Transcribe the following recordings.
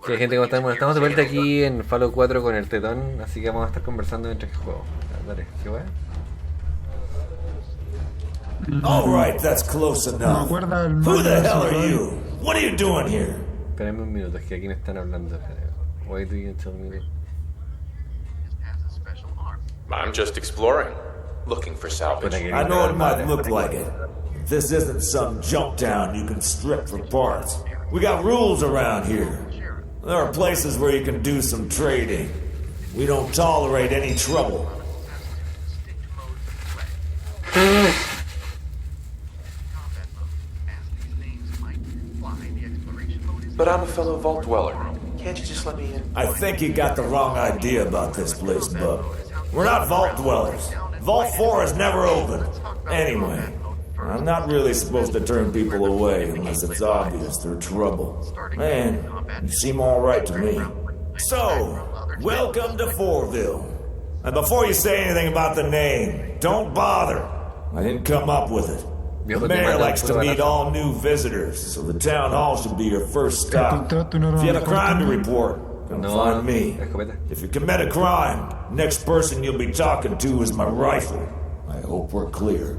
Que gente, como estamos de vuelta aquí en Fallout 4 con el Tetón, así que vamos a estar conversando mientras que juego. Dale, ¿qué weá? All right, that's close enough. Who the hell are you? What are you doing here? Espérame un minuto, es que aquí me están hablando. Why do you tell me? I'm just exploring, looking for salvage. I know it might look like it. This isn't some junk town you can strip for parts. We got rules around here. There are places where you can do some trading. We don't tolerate any trouble. But I'm a fellow vault dweller. Can't you just let me in? I think you got the wrong idea about this place, bub. We're not vault dwellers. Vault 4 is never open. Anyway, I'm not really supposed to turn people away unless it's obvious they're trouble. Man, you seem alright to me. So, welcome to Fourville. And before you say anything about the name, don't bother. I didn't come up with it. The mayor likes to meet all new visitors, so the town hall should be your first stop. If you have a crime to report, come find me. If you commit a crime, next person you'll be talking to is my rifle. I hope we're clear.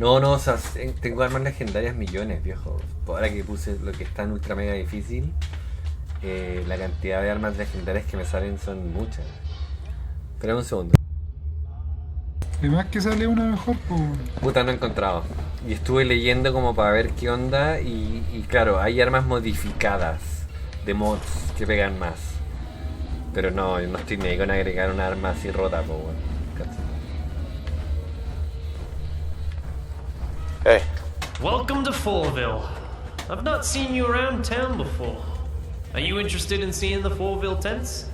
No, o sea, tengo armas legendarias millones, viejo. Ahora que puse lo que está en ultra mega difícil, la cantidad de armas legendarias que me salen son muchas. Espera un segundo. Además que sale una mejor, pues. Puta, no he encontrado. Y estuve leyendo como para ver qué onda y claro, hay armas modificadas de mods que pegan más. Pero no, yo no estoy ni ahí con agregar una arma así rota, pues bueno. Hey. Welcome to Fourville. I've not seen you around town before. Are you interested in seeing the Fourville tents?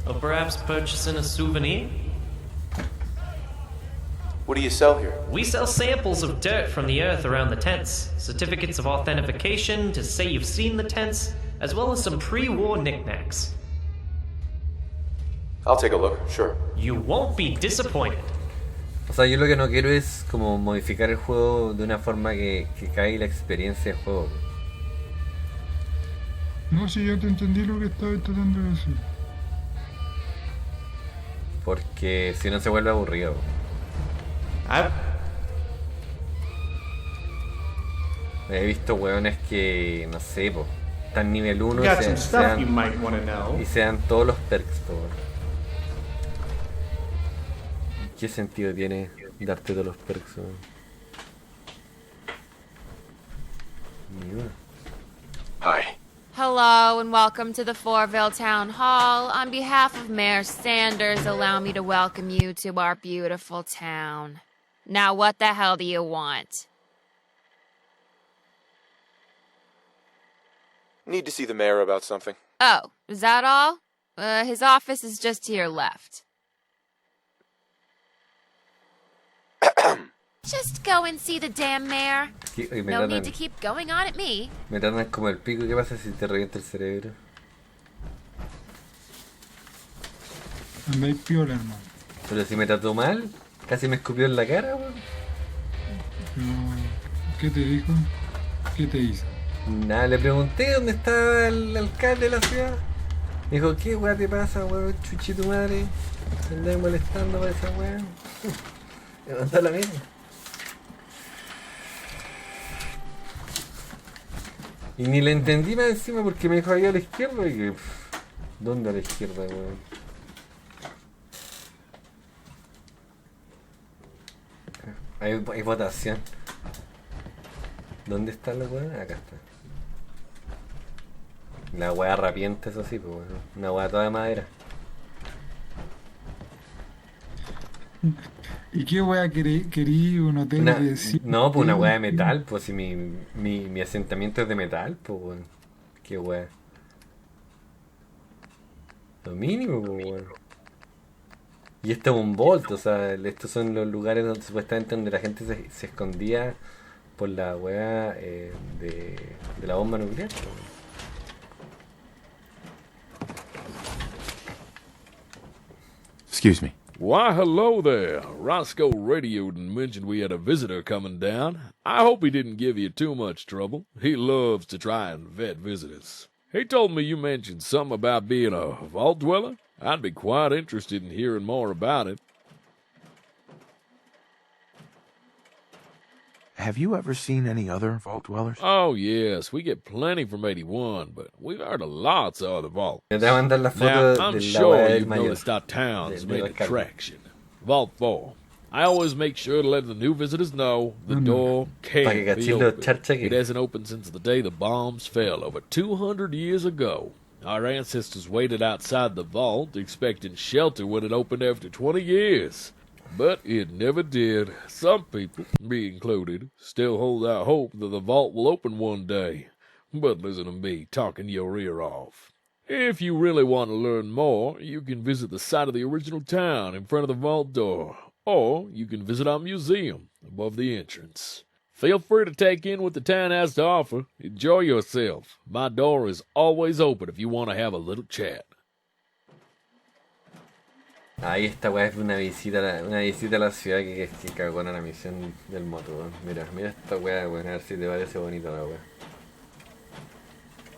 Or perhaps purchasing a souvenir? What do you sell here? We sell samples of dirt from the earth around the tents, certificates of authentication to say you've seen the tents, as well as some pre-war knickknacks. I'll take a look, sure. You won't be disappointed. O sea, yo lo que no quiero es como modificar el juego de una forma que caiga la experiencia del juego. No, si yo te entendí lo que estabas tratando de decir. Porque si no se vuelve aburrido. He visto hueones que, no sé, po, están nivel 1 y se dan todos los perks, po. ¿Qué sentido tiene darte todos los perks, po? Hi. Hello and welcome to the Fourville Town Hall. On behalf of Mayor Sanders, allow me to welcome you to our beautiful town. Now what the hell do you want? Need to see the mayor about something. Oh, is that all? His office is just to your left. Just go and see the damn mayor. No need to keep going on at me. Me tratan como el pico. ¿Qué pasa si te revienta el cerebro? Andáis piola, hermano. Pero si me trató mal, casi me escupió en la cara, weón. ¿Qué te dijo? ¿Qué te hizo? Nada, le pregunté dónde estaba el alcalde de la ciudad. Me dijo, ¿qué weá te pasa, weón? Chuchito madre. Me andás molestando para esa weá. Me mandó la misma. Y ni le entendí más encima porque me dijo ahí a la izquierda y que... ¿Dónde a la izquierda, weón? Hay votación. ¿Dónde está la weá? Acá está. La weá rapiente, eso sí, pues bueno. Una weá toda de madera. ¿Y qué weá querí un hotel de... No, pues una weá de metal, pues si mi asentamiento es de metal, pues weón. Qué weá. Lo mínimo, pues weón. Y esto es un vault, o sea, estos son los lugares donde supuestamente donde la gente se escondía por la weá de la bomba nuclear, pues. Excuse me. Why, hello there. Roscoe radioed and mentioned we had a visitor coming down. I hope he didn't give you too much trouble. He loves to try and vet visitors. He told me you mentioned something about being a vault dweller. I'd be quite interested in hearing more about it. Have you ever seen any other vault dwellers? Oh, yes, we get plenty from 81, but we've heard of lots of other vaults. Me te voy a mandar la foto Now, de I'm la sure wea del you've mayor. noticed our town's Del main alcalde. attraction, Vault 4. I always make sure to let the new visitors know the door Pa' que can't be Cachildo open. charcheque. It hasn't opened since the day the bombs fell over 200 years ago. Our ancestors waited outside the vault, expecting shelter when it opened after 20 years. But it never did. Some people, me included, still hold out hope that the vault will open one day. But listen to me talking your ear off. If you really want to learn more, you can visit the site of the original town in front of the vault door, or you can visit our museum above the entrance. Feel free to take in what the town has to offer. Enjoy yourself. My door is always open if you want to have a little chat. Ahí esta weá es una visita a la ciudad que cagó en la misión del moto, weón. Mira esta weá, weón, a ver si te parece bonito la weá.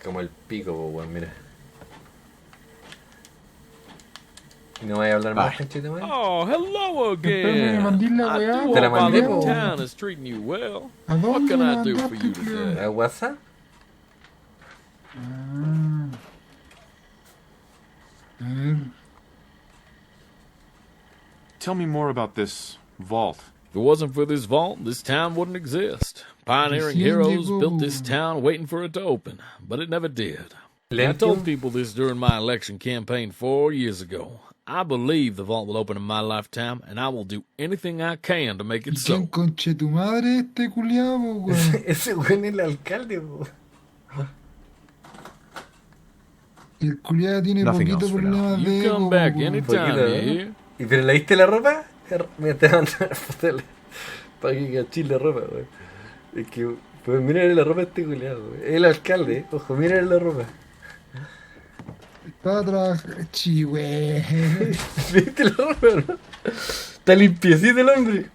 Como el pico, weón, mira. ¿No voy a hablar más, conchito, weón? Oh, hello Espérame, again. me mandé la I weá. do Te la hope our mandé, little po. town is treating you well. ¿A What dónde can me I do for mandaste, you tío? today? ¿A WhatsApp? A ver. Tell me more about this vault. If it wasn't for this vault, this town wouldn't exist. Pioneering Recién heroes llegó. built this town waiting for it to open, but it never did. I Lentium? told people this during my election campaign 4 years ago. I believe the vault will open in my lifetime, and I will do anything I can to make it ¿Quién so. conche tu madre este culiao, po, weón? Ese weón es el alcalde, weón. El culiao tiene Nothing poquito else for now. problemas de You ego, come back weón. anytime, Poquito, you ¿eh? hear? ¿Y pero le diste la ropa? Me te van a mandar foto para que cachis la ropa, weón. Es que, pues mira la ropa de este culiado, weón. El alcalde, ojo, mira la ropa. Para trabajar, chi, weón. ¿Viste la ropa, no? Está limpiecito el hombre.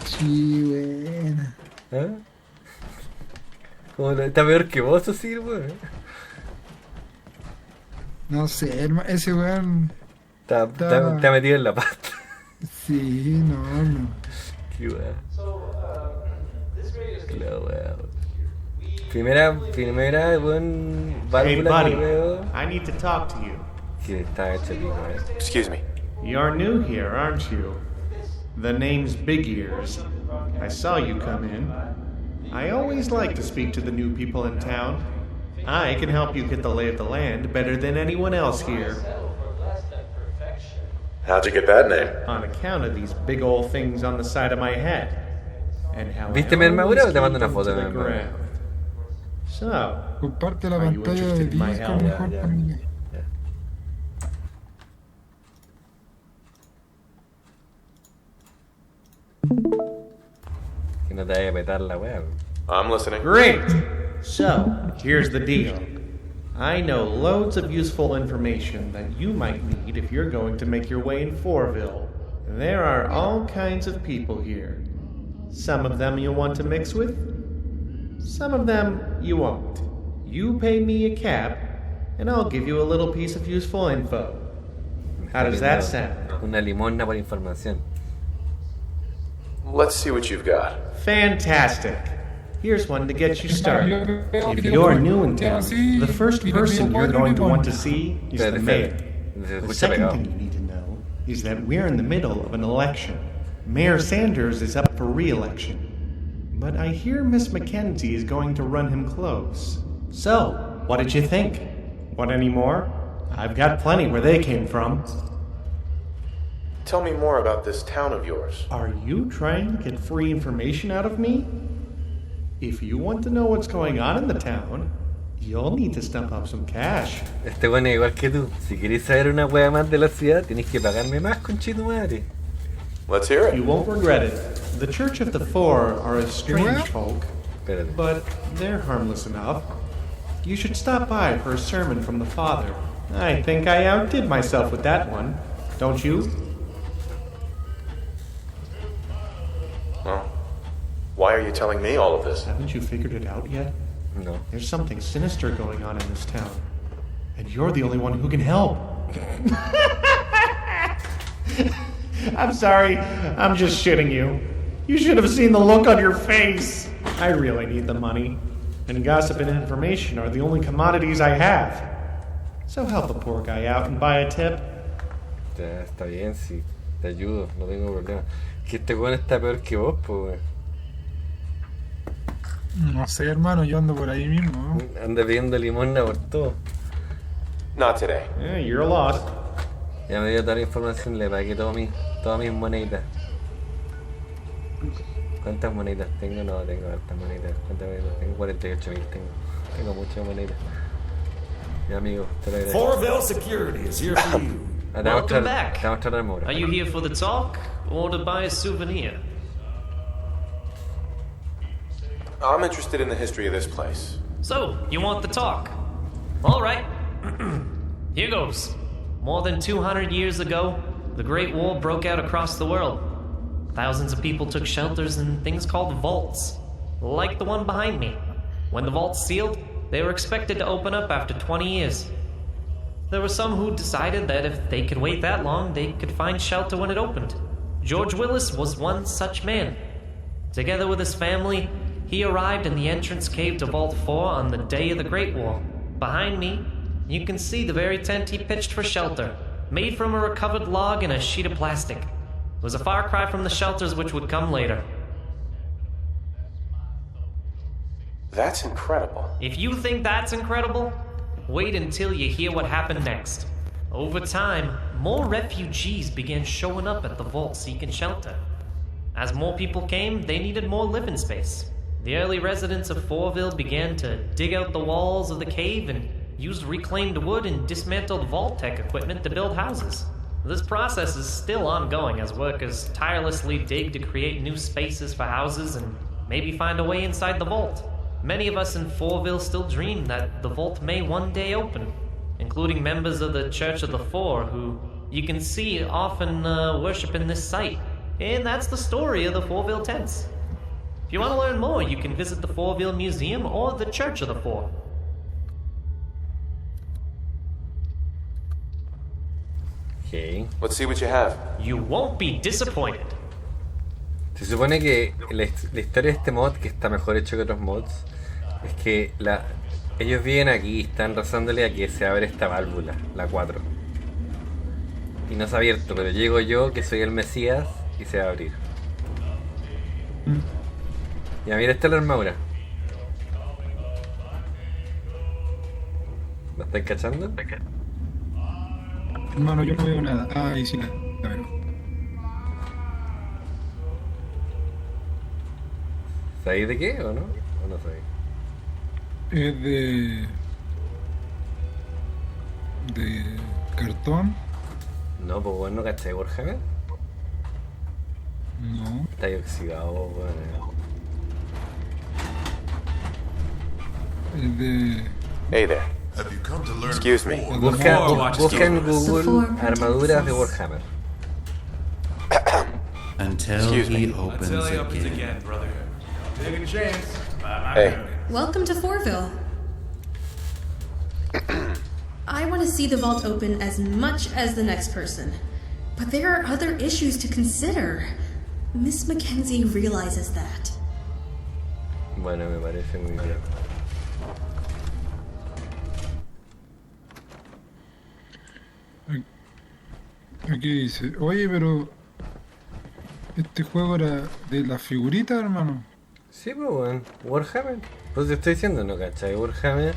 Chi, weón. ¿Ah? Está peor que vos, así, weón. No sé, ese weón. Está metido en la pasta. Sí, no. Qué weón. La weón. Primera, weón, Hey, válvula buddy, que veo. I need to talk to you. Que está hecho pico, Excuse me. You're new here, aren't you? The name's Big Ears. I saw you come in. I always like to speak to the new people in town. I can help you get the lay of the land better than anyone else here. How'd you get that name? On account of these big old things on the side of my head. And how ¿Viste mi I armadura o always te mando keep una foto them de to mi the armadura? ground. So, Comparte la Are you pantalla de interested in my Discord help? mejor Ya. para mí. Que no te vaya a petar la weá, weón. I'm listening. great! So, here's the deal. I know loads of useful information that you might need if you're going to make your way in Forville. There are all kinds of people here. Some of them you'll want to mix with, some of them you won't. You pay me a cap, and I'll give you a little piece of useful info. How does that sound? Una limosna por información. Let's see what you've got. Fantastic. Here's one to get you started. If you're new in town, the first person you're going to want to see is the mayor. The second thing you need to know is that we're in the middle of an election. Mayor Sanders is up for re-election. But I hear Miss Mackenzie is going to run him close. So, what did you think? Want any more? I've got plenty where they came from. Tell me more about this town of yours. Are you trying to get free information out of me? If you want to know what's going on in the town, you'll need to stump up some cash. Este bueno es igual que tú. Si querés saber una weá más de la ciudad, tenés que pagarme más, conchito madre. Let's hear You it. won't regret it. The Church of the Four are a strange folk, Espérate. but they're harmless enough. You should stop by for a sermon from the Father. I think I outdid myself with that one, don't you? Well, why are you telling me all of this? Haven't you figured it out yet? No. There's something sinister going on in this town. And you're the only one who can help. I'm sorry. I'm just shitting you. You should have seen the look on your face. I really need the money. And gossip and information are the only commodities I have. So help a poor guy out and buy a tip. Ya, está bien, sí. Te ayudo, no tengo problema. Que este weón está peor que vos, pues. No sé, hermano, yo ando por ahí mismo, ¿no? Anda pidiendo limosna por todo. Not today. Yeah, you're lost. Ya me dio toda la información, le pagué todas mis moneditas. ¿Cuántas moneditas tengo? No, tengo hartas moneditas. ¿Cuántas moneditas tengo? 48.000 tengo muchas moneditas. Mi amigo, te lo agradezco. Forville Security is here for you. Welcome back. Are you here for the talk or to buy a souvenir? I'm interested in the history of this place. So, you want the talk? All right. Here goes. More than 200 years ago, the Great War broke out across the world. Thousands of people took shelters in things called vaults, like the one behind me. When the vaults sealed, they were expected to open up after 20 years. There were some who decided that if they could wait that long, they could find shelter when it opened. George Willis was one such man. Together with his family, he arrived in the entrance cave to Vault 4 on the day of the Great War. Behind me, you can see the very tent he pitched for shelter, made from a recovered log and a sheet of plastic. It was a far cry from the shelters which would come later. That's incredible. If you think that's incredible, wait until you hear what happened next. Over time, more refugees began showing up at the vault seeking shelter. As more people came, they needed more living space. The early residents of Forville began to dig out the walls of the cave and used reclaimed wood and dismantled vault-tech equipment to build houses. This process is still ongoing as workers tirelessly dig to create new spaces for houses and maybe find a way inside the vault. Many of us in Forville still dream that the vault may one day open, including members of the Church of the Four, who you can see often worship in this site. And that's the story of the Forville tents. If you want to learn more, you can visit the Forville Museum or the Church of the Four. Okay. Let's see what you have. You won't be disappointed. Se supone que la historia de este mod, que está mejor hecho que otros mods, es que ellos viven aquí y están rezándole a que se abre esta válvula, la 4. Y no se ha abierto, pero llego yo, que soy el Mesías, y se va a abrir. Ya, mira, esta es la armadura. ¿Me estáis cachando? Hermano, yo no veo nada. Ah, ahí sí la veo. ¿Sabéis de qué o no? ¿O no sabéis? Es de cartón. No, pues bueno, ¿no cachai Warhammer? No. Está ahí oxidado, bueno. Es de... Hey there. Excuse me. Busca en Google armaduras de Warhammer. Until he opens again, brother. Taking a chance. Hey. Welcome to Forville. I want to see the vault open as much as the next person. But there are other issues to consider. Miss Mackenzie realizes that. Bueno, me parece muy bien. Aquí dice, oye, pero este juego era de las figuritas, hermano. Sí, pues bueno, Warhammer. Pues te estoy diciendo, ¿no cachai? Warhammer.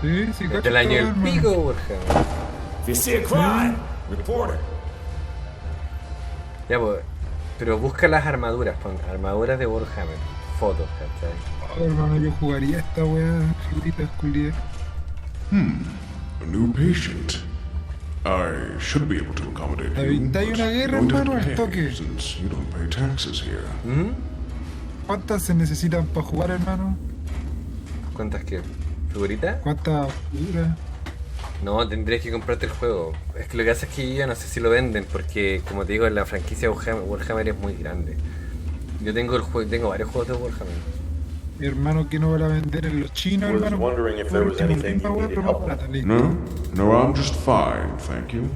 Sí, sí, cachai. Del año del pico, Warhammer. If you see a crime, report it. Ya, pues, pero busca las armaduras, pon armaduras de Warhammer. Fotos, ¿cachai? Oh, hermano, yo jugaría esta weá, figuritas culiadas. A new patient. I should be able to accommodate you, but hay una guerra, you don't hermano, have to al pay, toque. since you don't pay taxes here. ¿Cuántas se necesitan para jugar, hermano? ¿Cuántas qué? ¿Figuritas? ¿Cuántas figuras? No, tendrías que comprarte el juego. Es que lo que pasa es que yo no sé si lo venden, porque como te digo, la franquicia Warhammer es muy grande. Yo tengo varios juegos de Warhammer. hermano, que no va a vender en los chinos, Was hermano. wondering if there was anything you needed help with. No, I'm just fine, thank you.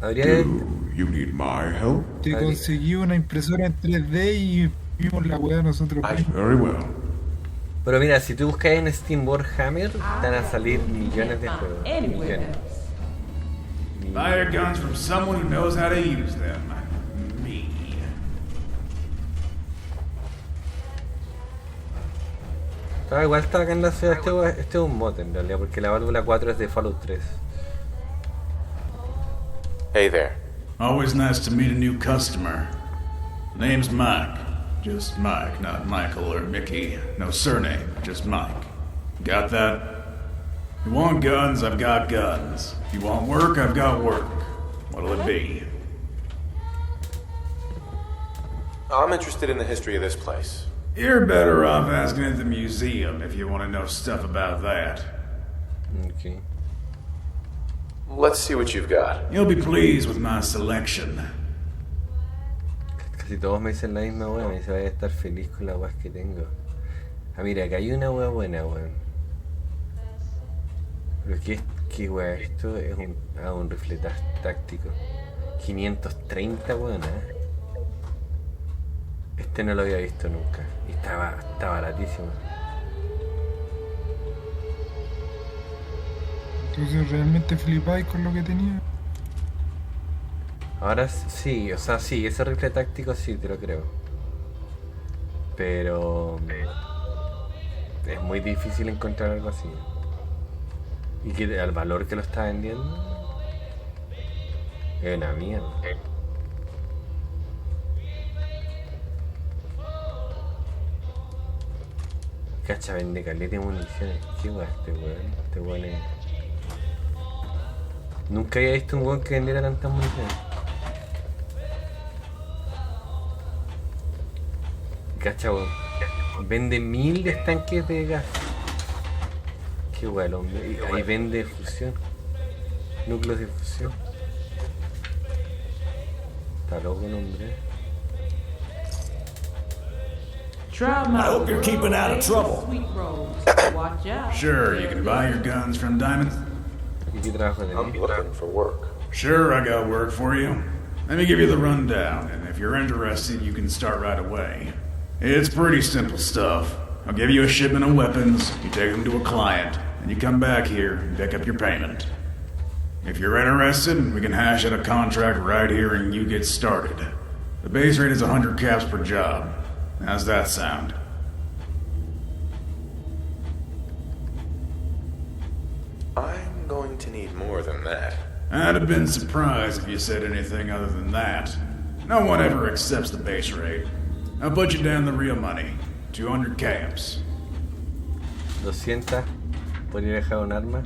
Habría Do you need my help? Te conseguí una impresora en 3D y vimos la weá nosotros mismos. Very well. Pero mira, si tú buscas en Steam Warhammer, te van a salir millones de juegos. Millones. Buy your guns from someone who knows how to use them. Me. Igual está acá en la ciudad. Este es un mod en realidad, porque la válvula 4 es de Fallout 3. Hey there. Always nice to meet a new customer. Name's Mike. Just Mike, not Michael or Mickey. No surname, just Mike. Got that? You want guns, I've got guns. You want work, I've got work. What'll it be? I'm interested in the history of this place. You're better off asking at the museum if you want to know stuff about that. Okay. Let's see what you've got. You'll be pleased with my selection. Casi todos me dicen la misma wea, me dice, vaya a estar feliz con las weas que tengo. Ah, mira, acá hay una wea buena, weón. Pero ¿qué wea? Esto es un rifle táctico. 530, weón, Este no lo había visto nunca. Y está baratísimo. Entonces, ¿realmente flipáis con lo que tenía? Ahora sí, o sea, sí, ese rifle táctico sí, te lo creo. Pero es muy difícil encontrar algo así. Y que al valor que lo está vendiendo es una mierda. Cacha, vende caleta de municiones. ¿Qué weón este weón? Este weón es... Nunca había visto un weón que vendiera tantas municiones. Cacha, weón. Vende 1000 de estanques de gas. Qué weón, hombre. Y ahí vende fusión. Núcleos de fusión. Está loco el hombre. I hope you're keeping out of trouble. Sure, you can buy your guns from Diamond. I'm looking for work. Sure, I got work for you. Let me give you the rundown, and if you're interested, you can start right away. It's pretty simple stuff. I'll give you a shipment of weapons, you take them to a client, and you come back here and pick up your payment. If you're interested, we can hash out a contract right here and you get started. The base rate is 100 caps per job. How's that sound? I'm going to need more than that. I'd have been surprised if you said anything other than that. No one ever accepts the base rate. I'll put you down the real money. 200 caps. 200. ¿Podría dejar un arma?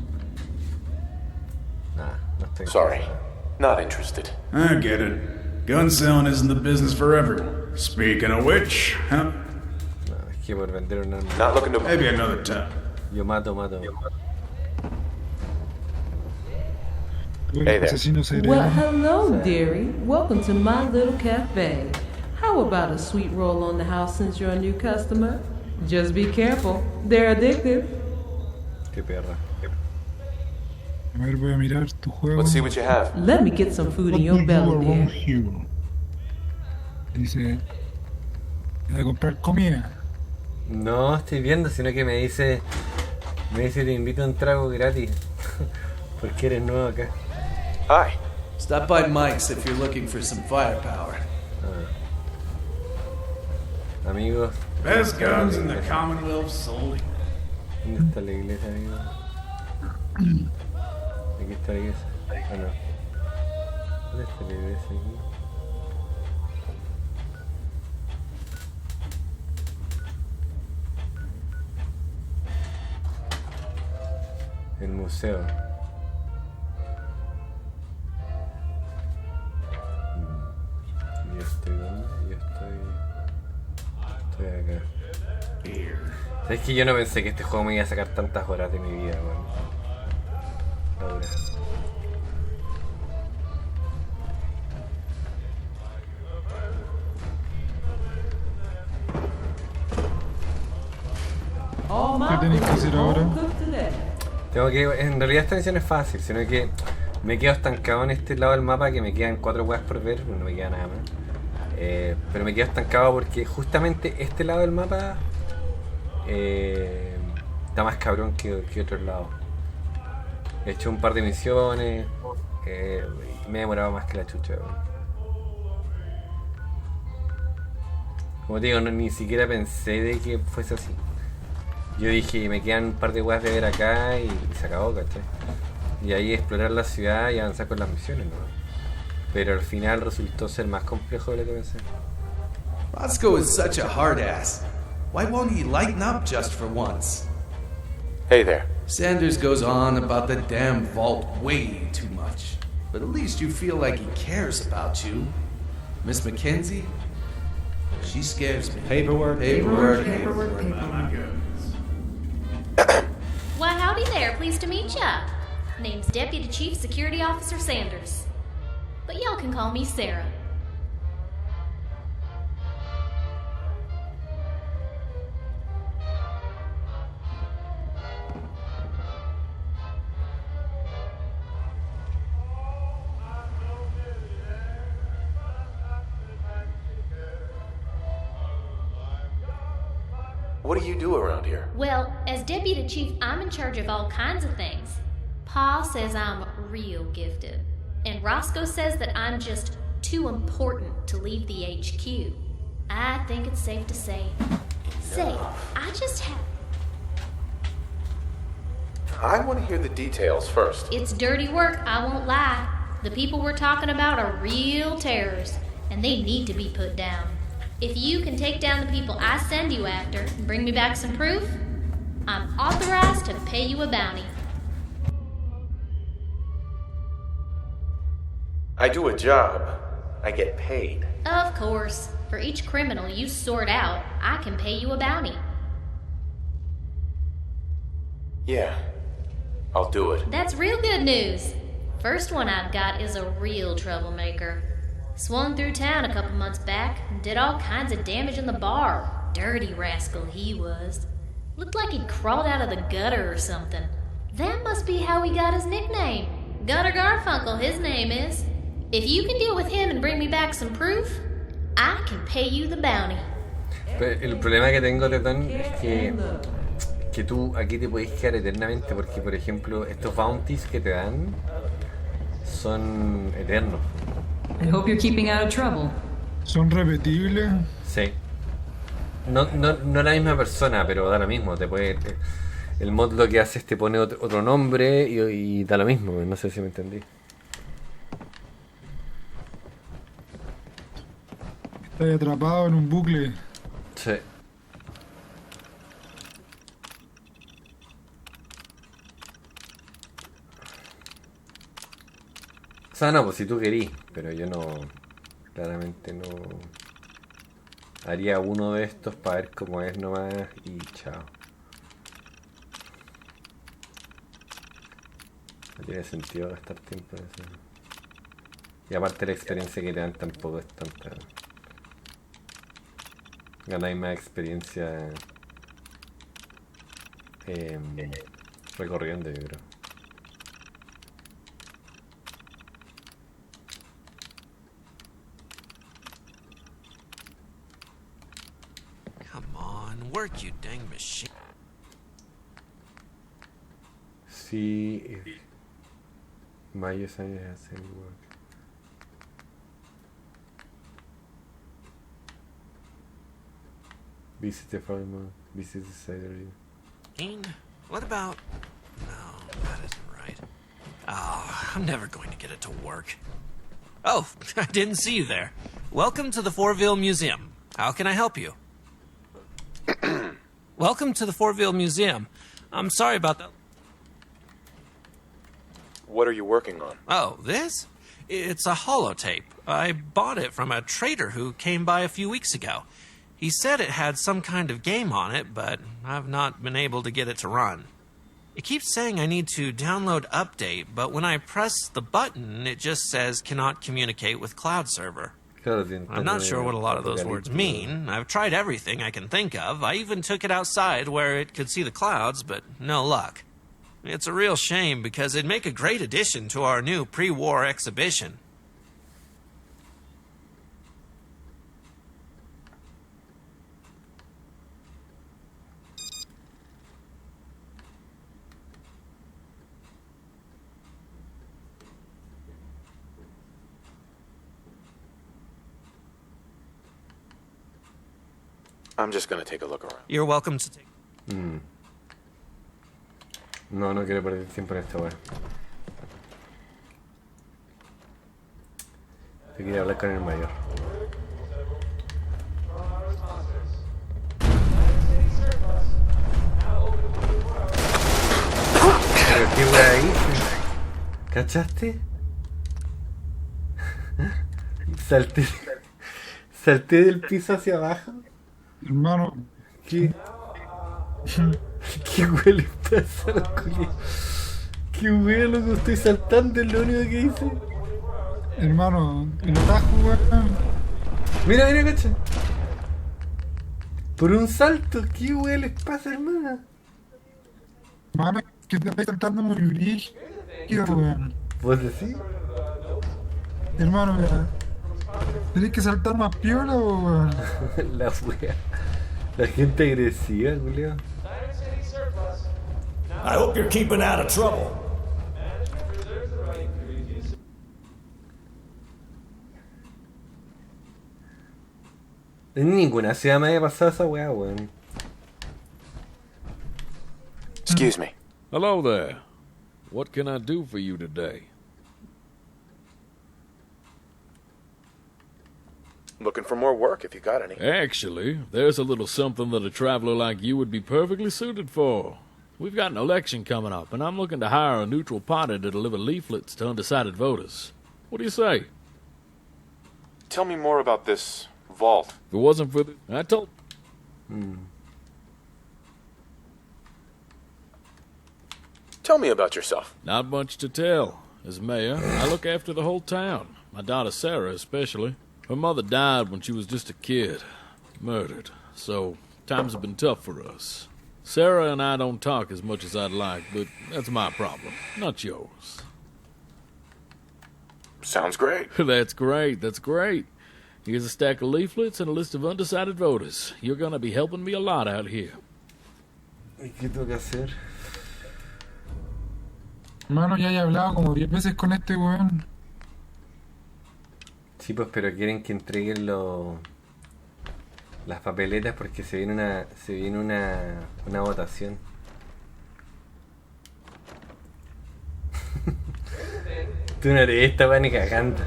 Nah, no estoy. Sorry, not interested. I get it. Gun selling isn't the business for everyone. Speaking of which, huh? No, es que por vender un arma. Not looking to... Maybe another time. Yo mato. Hey there. Well, hello, dearie. Welcome to my little cafe. How about a sweet roll on the house since you're a new customer? Just be careful. They're addictive. Qué perra. A ver, voy a mirar tu juego. Let's see what you have. Let me get some food in your belly, dear. Dice, voy a comprar comida. No estoy viendo, sino que me dice te invito a un trago gratis. Porque eres nuevo acá. Hi. Stop by Mike's if you're looking for some firepower. Amigos. Best guns in the Commonwealth sold. ¿Dónde está la iglesia, amigo? Aquí está la iglesia. Ah, no. ¿Dónde está la iglesia aquí? El museo. Yo estoy donde? Yo estoy acá. ¿Sabes que yo no pensé que este juego me iba a sacar tantas horas de mi vida, weón? Ahora. All ¿Qué my tenéis que food hacer ahora? home cooked today. Tengo que. En realidad esta misión es fácil, sino que me quedo estancado en este lado del mapa que me quedan 4 weas por ver, no me queda nada más. Pero me quedo estancado porque justamente este lado del mapa está más cabrón que otros lados. He hecho un par de misiones, me he demorado más que la chucha. Como te digo, ni siquiera pensé de que fuese así. Yo dije, me quedan un par de weas de ver acá y se acabó, ¿cachai? Y ahí explorar la ciudad y avanzar con las misiones, ¿no? Pero al final resultó ser más complejo de lo que pensé. Roscoe is such a hard ass. Why won't he lighten up just for once? Hey there. Sanders goes on about the damn vault way too much. But at least you feel like he cares about you. Miss Mackenzie? She scares me. Paperwork. Why, howdy there. Pleased to meet ya. Name's Deputy Chief Security Officer Sanders. But y'all can call me Sarah. What do you do around here? Well, as Deputy Chief, I'm in charge of all kinds of things. Pa says I'm real gifted. And Roscoe says that I'm just too important to leave the HQ. I think it's safe to say. Say, I just have... I want to hear the details first. It's dirty work, I won't lie. The people we're talking about are real terrors, and they need to be put down. If you can take down the people I send you after and bring me back some proof, I'm authorized to pay you a bounty. I do a job. I get paid. Of course. For each criminal you sort out, I can pay you a bounty. Yeah, I'll do it. That's real good news. First one I've got is a real troublemaker. Swung through town a couple months back and did all kinds of damage in the bar. Dirty rascal he was. Looked like he'd crawled out of the gutter or something. That must be how he got his nickname. Gutter Garfunkel, his name is. If you can deal with him and bring me back some proof, I can pay you the bounty. Pero el problema que tengo, Tetón, es que tú aquí te podés quedar eternamente porque, por ejemplo, estos bounties que te dan son eternos. I hope you're keeping out of trouble. ¿Son repetibles? Sí. No la misma persona, pero da lo mismo. El mod lo que hace es te pone otro nombre y da lo mismo. No sé si me entendí. Estás atrapado en un bucle. Sí. O sea, no, pues si tú querís, pero yo no, claramente no haría uno de estos para ver cómo es nomás y chao. No tiene sentido gastar tiempo en eso. Y aparte la experiencia que te dan tampoco es tanta. Ganáis más experiencia recorriendo, yo creo. Come on, work, you dang machine. See if Mayo Sánchez has any work. Visit the farm, visit the cidery. What about... No, that isn't right. Oh, I'm never going to get it to work. Oh, I didn't see you there. Welcome to the Fortville Museum. How can I help you? Welcome to the Fortville Museum. I'm sorry about that. What are you working on? Oh, this? It's a holotape. I bought it from a trader who came by a few weeks ago. He said it had some kind of game on it, but I've not been able to get it to run. It keeps saying I need to download update, but when I press the button, it just says cannot communicate with cloud server. I'm not sure what a lot of those words mean. I've tried everything I can think of. I even took it outside where it could see the clouds, but no luck. It's a real shame because it'd make a great addition to our new pre-war exhibition. I'm just gonna take a look around. You're welcome to take... No, no quiero perder tiempo en esta weá. Yo quería hablar con el mayor. Pero qué weá hice. ¿Cachaste? Salté del piso hacia abajo. Hermano. ¿Qué? ¿Qué huele pasa, loco? ¿Qué huele, loco? Estoy saltando, es lo único que hice. Hermano, el atajo, weón. Mira, mira, cacha. Por un salto, ¿qué huele pasa, hermano? Hermano, que te estás saltando muy brígido, weón. ¿Vos decís? Hermano, mira. Tenés que saltar más piola, weón. La wea. La gente agresiva, Julio. I hope you're keeping out of trouble. En ninguna ciudad me había pasado esa wea, weón. Excuse me. Hello there. What can I do for you today? Looking for more work if you got any. Actually, there's a little something that a traveler like you would be perfectly suited for. We've got an election coming up, and I'm looking to hire a neutral party to deliver leaflets to undecided voters. What do you say? Tell me more about this vault. If it wasn't for the... I told... Tell me about yourself. Not much to tell. As mayor, I look after the whole town. My daughter Sarah especially. Her mother died when she was just a kid. Murdered. So, times have been tough for us. Sarah and I don't talk as much as I'd like, but that's my problem, not yours. Sounds great. That's great, that's great. Here's a stack of leaflets and a list of undecided voters. You're gonna be helping me a lot out here. ¿Y qué tengo que hacer? Hermano, ya he hablado como 10 veces con este weón. Sí, pues, pero quieren que entreguen las papeletas porque se viene una votación. Tú no eres esta weá ni cagando.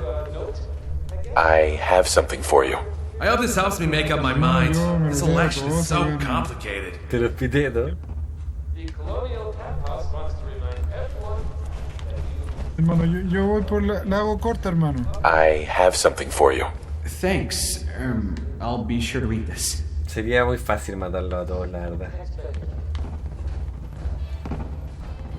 I have something for you. I hope this helps me make up my mind. This election is so complicated. Te lo pité todo. Hermano, yo voy por la hago corta, hermano. I have something for you. Thanks. I'll be sure to read this. Sería muy fácil matarlo a todos, la verdad.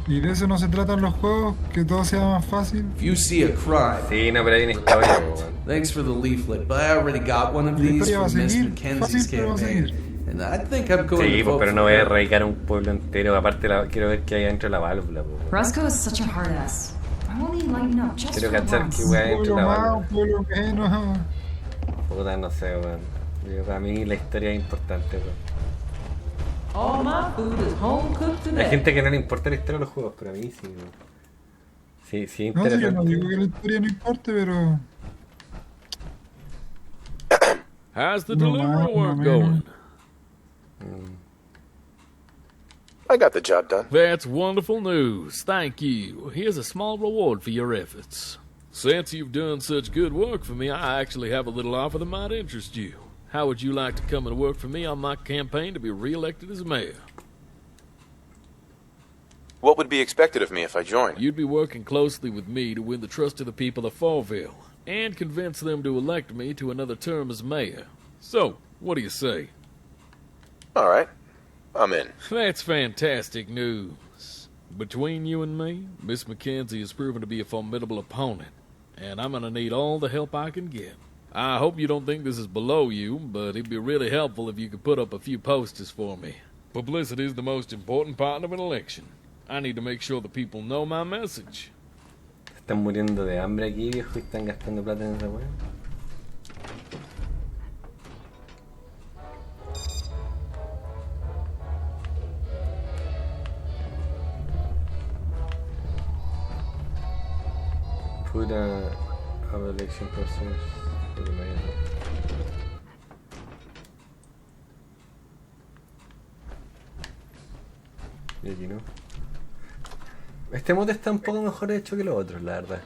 ¿Y de eso no se tratan los juegos? ¿Que todo sea más fácil? If you see a crime... Sí, no, pero hay una historia, Thanks for the leaflet, but I already got one of these from Miss Mackenzie's campaign. And I think I'm going sí, to vote pero no for voy a her. erradicar un pueblo entero. Aparte, quiero ver qué hay dentro de la válvula. Roscoe is such a hard ass. Why won't he lighten up just Quiero for cachar once? qué weá hay dentro de la válvula. Pueblo menos. Puta, no sé, weón. Para mí la historia es importante, weón. All my food is home cooked today. Hay gente que no le importa la historia de los juegos, pero a mí sí, weón. Sí, No, sí, yo interesante. no digo que la historia no importe, pero... How's the No, delivery work no, going? I got the job done. That's wonderful news. Thank you. Here's a small reward for your efforts. Since you've done such good work for me, I actually have a little offer that might interest you. How would you like to come and work for me on my campaign to be re-elected as mayor? What would be expected of me if I joined? You'd be working closely with me to win the trust of the people of Farville and convince them to elect me to another term as mayor. So, what do you say? All right. I'm in. That's fantastic news. Between you and me, Miss Mackenzie has proven to be a formidable opponent, and I'm gonna need all the help I can get. I hope you don't think this is below you, but it'd be really helpful if you could put up a few posters for me. Publicity is the most important part of an election. I need to make sure the people know my message. Están muriendo de hambre aquí, viejo, y están gastando plata en esa weá. Put our election process for the mayor. Y aquí no. Este mod está un poco mejor hecho que los otros, la verdad.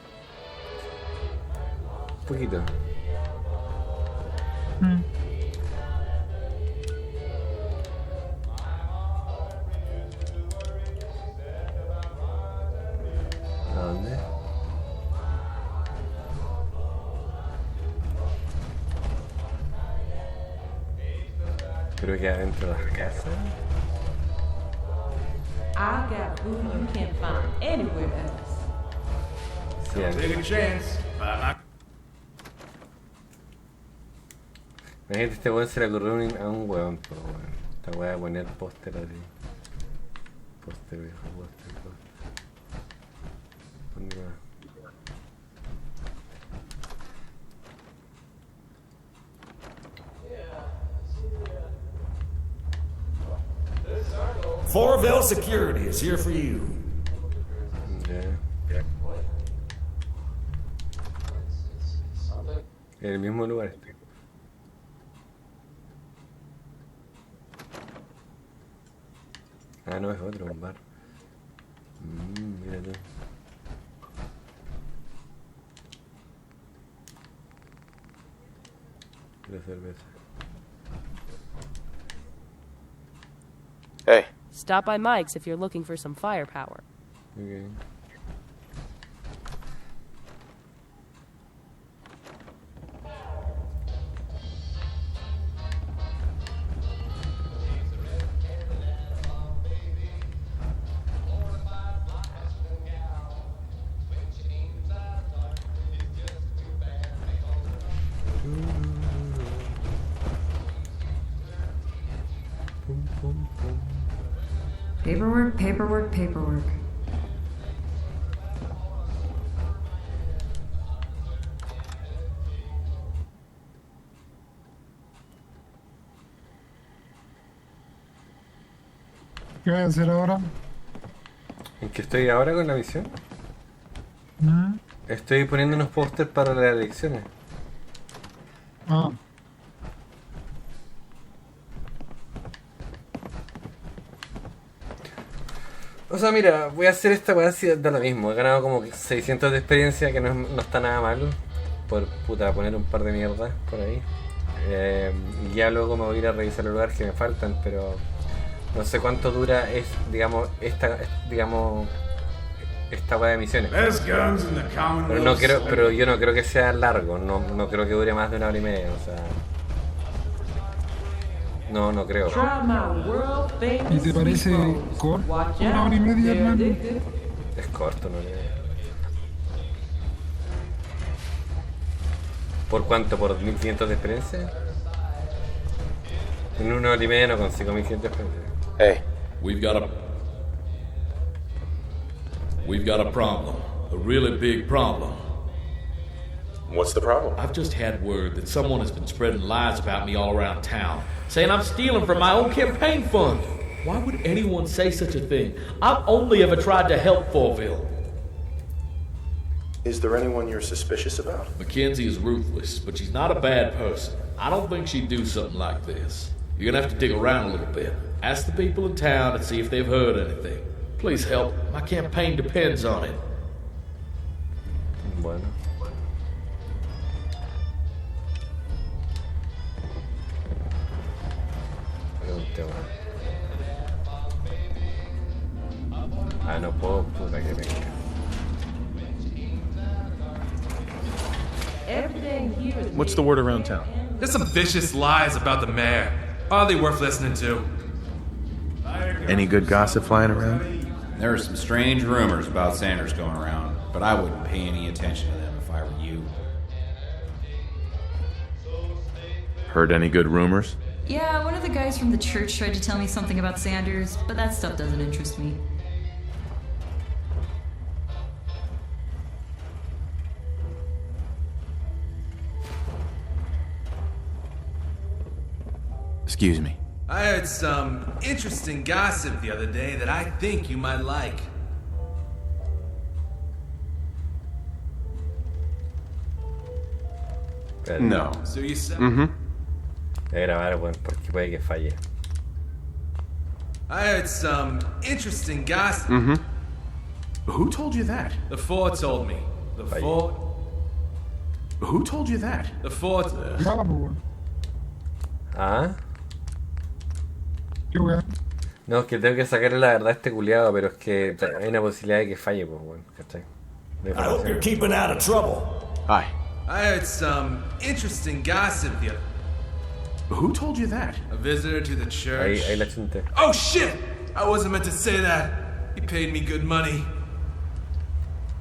Un poquito. ¿A dónde? Creo que adentro de las casas. I got food you can't find anywhere else. Sí, Take a chance. Imagínate, este weón se le ocurrió a un weón, pero weón. Esta weá de poner póster así. Póster viejo, póster. ¿Dónde va? Forville Security is here for you. En el mismo lugar este. Ah, no, es otro, un bar. Mira tú. La cerveza. Hey. Stop by Mike's if you're looking for some firepower. Okay. Paperwork, paperwork, paperwork. ¿Qué voy a hacer ahora? ¿En qué estoy ahora con la misión? Estoy poniendo unos pósters para las elecciones. Ah. O sea, mira, voy a hacer esta weá si da lo mismo. He ganado como 600 de experiencia, que no está nada mal. Por puta, poner un par de mierdas por ahí. Y ya luego me voy a ir a revisar los lugares que me faltan, pero no sé cuánto dura esta weá de misiones. Pero yo no creo que sea largo, no creo que dure más de 1 hora y media, o sea. No creo. ¿Y te parece corto 1 hora y media, hermano? Es corto, no creo. ¿Por cuánto? ¿Por 1500 de experiencia? En 1 hora y media no consigo 1500 de experiencia. Hey. We've got a problem. A really big problem. What's the problem? I've just had word that someone has been spreading lies about me all around town, saying I'm stealing from my own campaign fund. Why would anyone say such a thing? I've only ever tried to help Forville. Is there anyone you're suspicious about? Mackenzie is ruthless, but she's not a bad person. I don't think she'd do something like this. You're gonna have to dig around a little bit. Ask the people in town and see if they've heard anything. Please help. My campaign depends on it. Bueno. Ah, no puedo, puta que venga. What's the word around town? There's some vicious lies about the mayor. Hardly worth listening to. Any good gossip flying around? There are some strange rumors about Sanders going around, but I wouldn't pay any attention to them if I were you. Heard any good rumors? Yeah, one of the guys from the church tried to tell me something about Sanders, but that stuff doesn't interest me. Excuse me. I heard some interesting gossip the other day that I think you might like. No. So you said... Mm-hmm. Voy a grabar, weón, porque puede que falle. I heard some interesting gossip. Mm-hmm. Who told you that? The Four told me. The Four... Who told you that? The Four... ¿Ah? ¿Qué weón? No, es que tengo que sacarle la verdad a este culiado, pero es que hay una posibilidad de que falle, pues, weón, ¿cachai? I hope you're keeping out of trouble. Hi. I heard some interesting gossip the other... Who told you that? A visitor to the church. Ahí la chunté. Oh shit! I wasn't meant to say that. He paid me good money.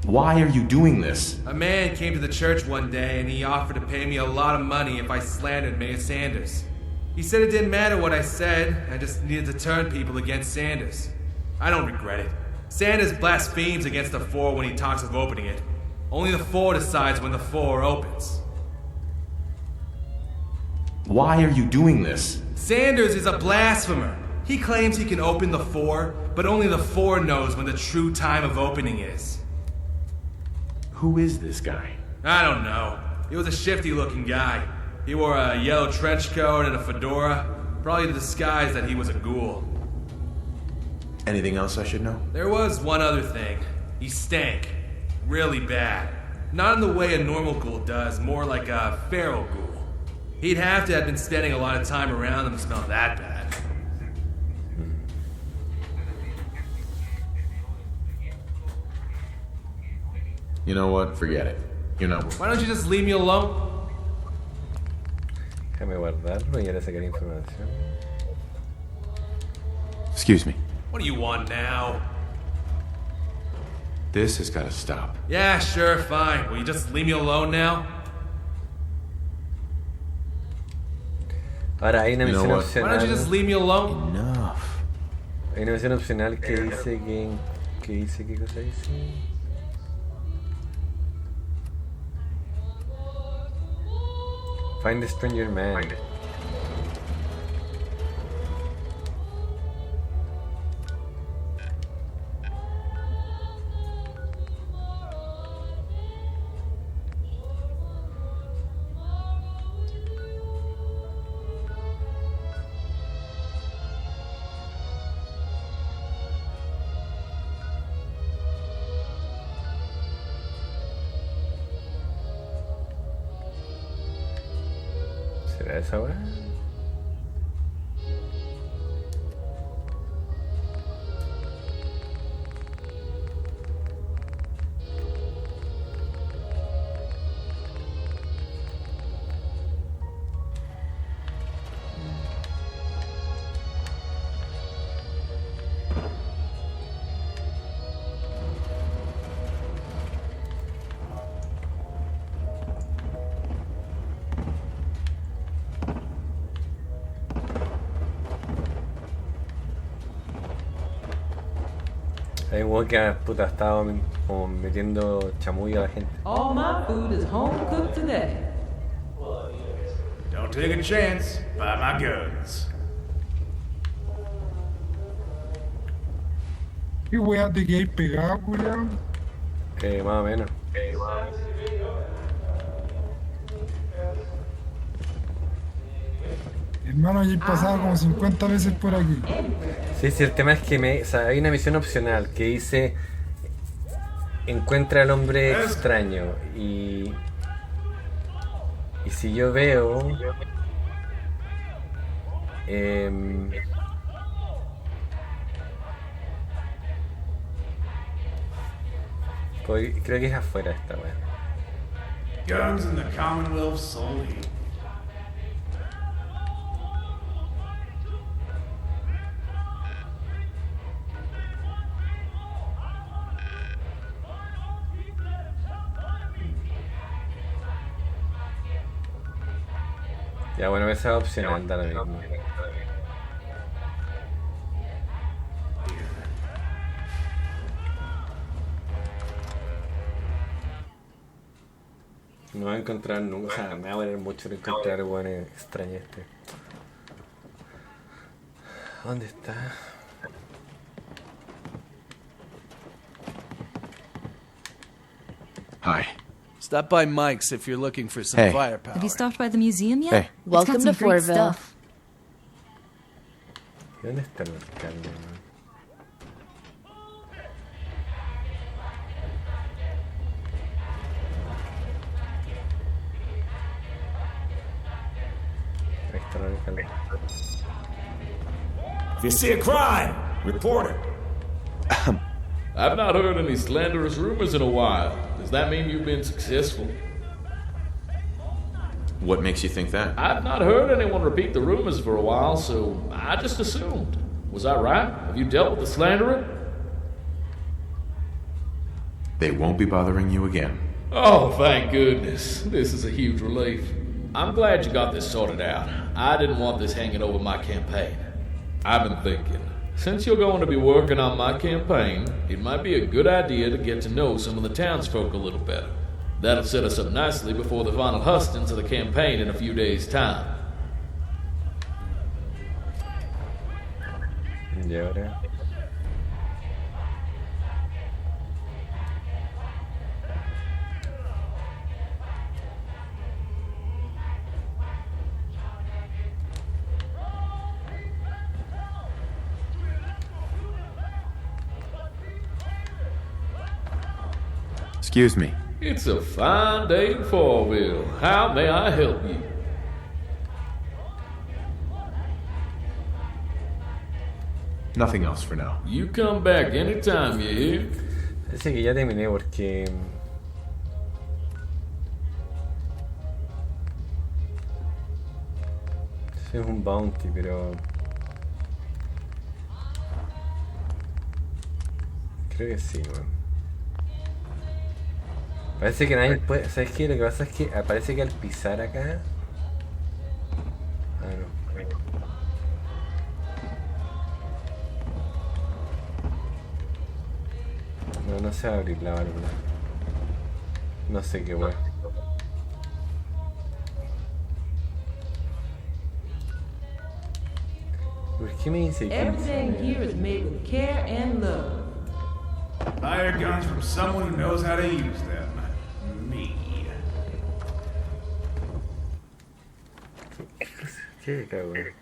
Why are you doing this? A man came to the church one day and he offered to pay me a lot of money if I slandered Mayor Sanders. He said it didn't matter what I said, I just needed to turn people against Sanders. I don't regret it. Sanders blasphemes against the Four when he talks of opening it. Only the Four decides when the Four opens. Why are you doing this? Sanders is a blasphemer. He claims he can open the Four, but only the Four knows when the true time of opening is. Who is this guy? I don't know. He was a shifty-looking guy. He wore a yellow trench coat and a fedora, probably to disguise that he was a ghoul. Anything else I should know? There was one other thing. He stank. Really bad. Not in the way a normal ghoul does, more like a feral ghoul. He'd have to have been spending a lot of time around them to smell that bad. You know what? Forget it. You're not... Why don't you just leave me alone? Déjame guardarlo y ahora sacar información. Excuse me. What do you want now? This has got to stop. Yeah, sure, fine. Will you just leave me alone now? Ahora hay una misión opcional. Why don't you just leave me alone? Enough. Hay una misión opcional que dice ¿qué cosa dice? Find the stranger man. ¿Será esa hora? Hay un weón que puta estaba como metiendo chamullo a la gente. All my food is home cooked today. Don't take a chance. Buy my guns. ¿Qué weá te quedáis pegado, culiao? Más o menos. Hermano, ya he pasado como 50 veces por aquí. Sí, el tema es que hay una misión opcional que dice encuentra al hombre extraño y si yo veo creo que es afuera esta weá. Guns in the Commonwealth solely. Ya bueno, esa es opcional, da lo mismo. No va a encontrar nunca, me va a valer mucho de encontrar bueno extraño este. ¿Dónde está? Hi. Stop by Mike's if you're looking for some Hey. firepower. Have you stopped by the museum yet? Hey. It's Welcome got some to great Fortville. stuff. ¿Dónde está el alcalde? Ahí está el alcalde. If you see a crime, report it. I've not heard any slanderous rumors in a while. Does that mean you've been successful? What makes you think that? I've not heard anyone repeat the rumors for a while, so I just assumed. Was I right? Have you dealt with the slanderer? They won't be bothering you again. Oh, thank goodness. This is a huge relief. I'm glad you got this sorted out. I didn't want this hanging over my campaign. I've been thinking, since you're going to be working on my campaign, it might be a good idea to get to know some of the townsfolk a little better. That'll set us up nicely before the final hustings of the campaign in a few days' time. ¿Y ahora? Excuse me. It's a fine day in Fortville. How may I help you? Nothing else for now. You come back anytime, you hear? Parece que ya terminé porque... Ese es un bounty, pero... Creo que sí, weón. Parece que nadie puede... ¿Sabes qué? Lo que pasa es que parece que al pisar acá... Ah, no. No se va a abrir la válvula. No sé qué weón. ¿Por qué me dice que Everything here is made with care and love. Buy your guns from someone who knows how to use them. Me. ¿Qué cabrón?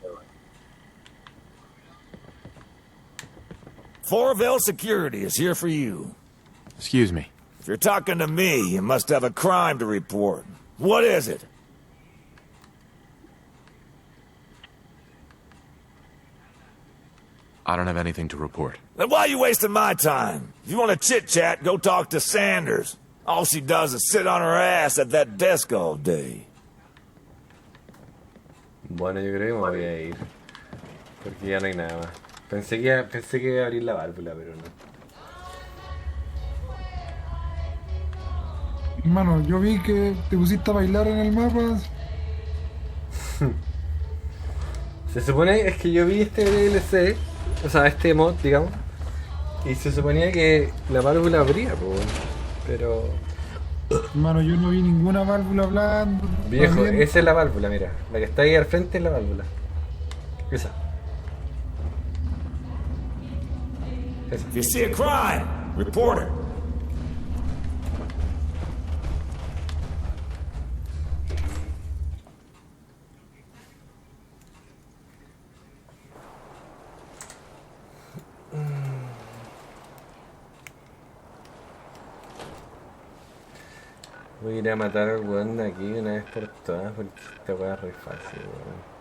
Fortville Security is here for you. Excuse me. If you're talking to me, you must have a crime to report. What is it? I don't have anything to report. Then why are you wasting my time? If you want to chit-chat, go talk to Sanders. All she does is sit on her ass at that desk all day. Bueno, yo creo que me voy a ir. Porque ya no hay nada más. Pensé que iba a abrir la válvula, pero no. Hermano, yo vi que te pusiste a bailar en el mapa. Se supone, es que yo vi este DLC, o sea, este mod, digamos, y se suponía que la válvula abría, pero... Hermano, yo no vi ninguna válvula hablando. Viejo, esa es la válvula, mira. La que está ahí al frente es la válvula. Esa. If you see a crime, report it. Voy a ir a matar al weón de aquí una vez por todas porque esta weá es re fácil, weón.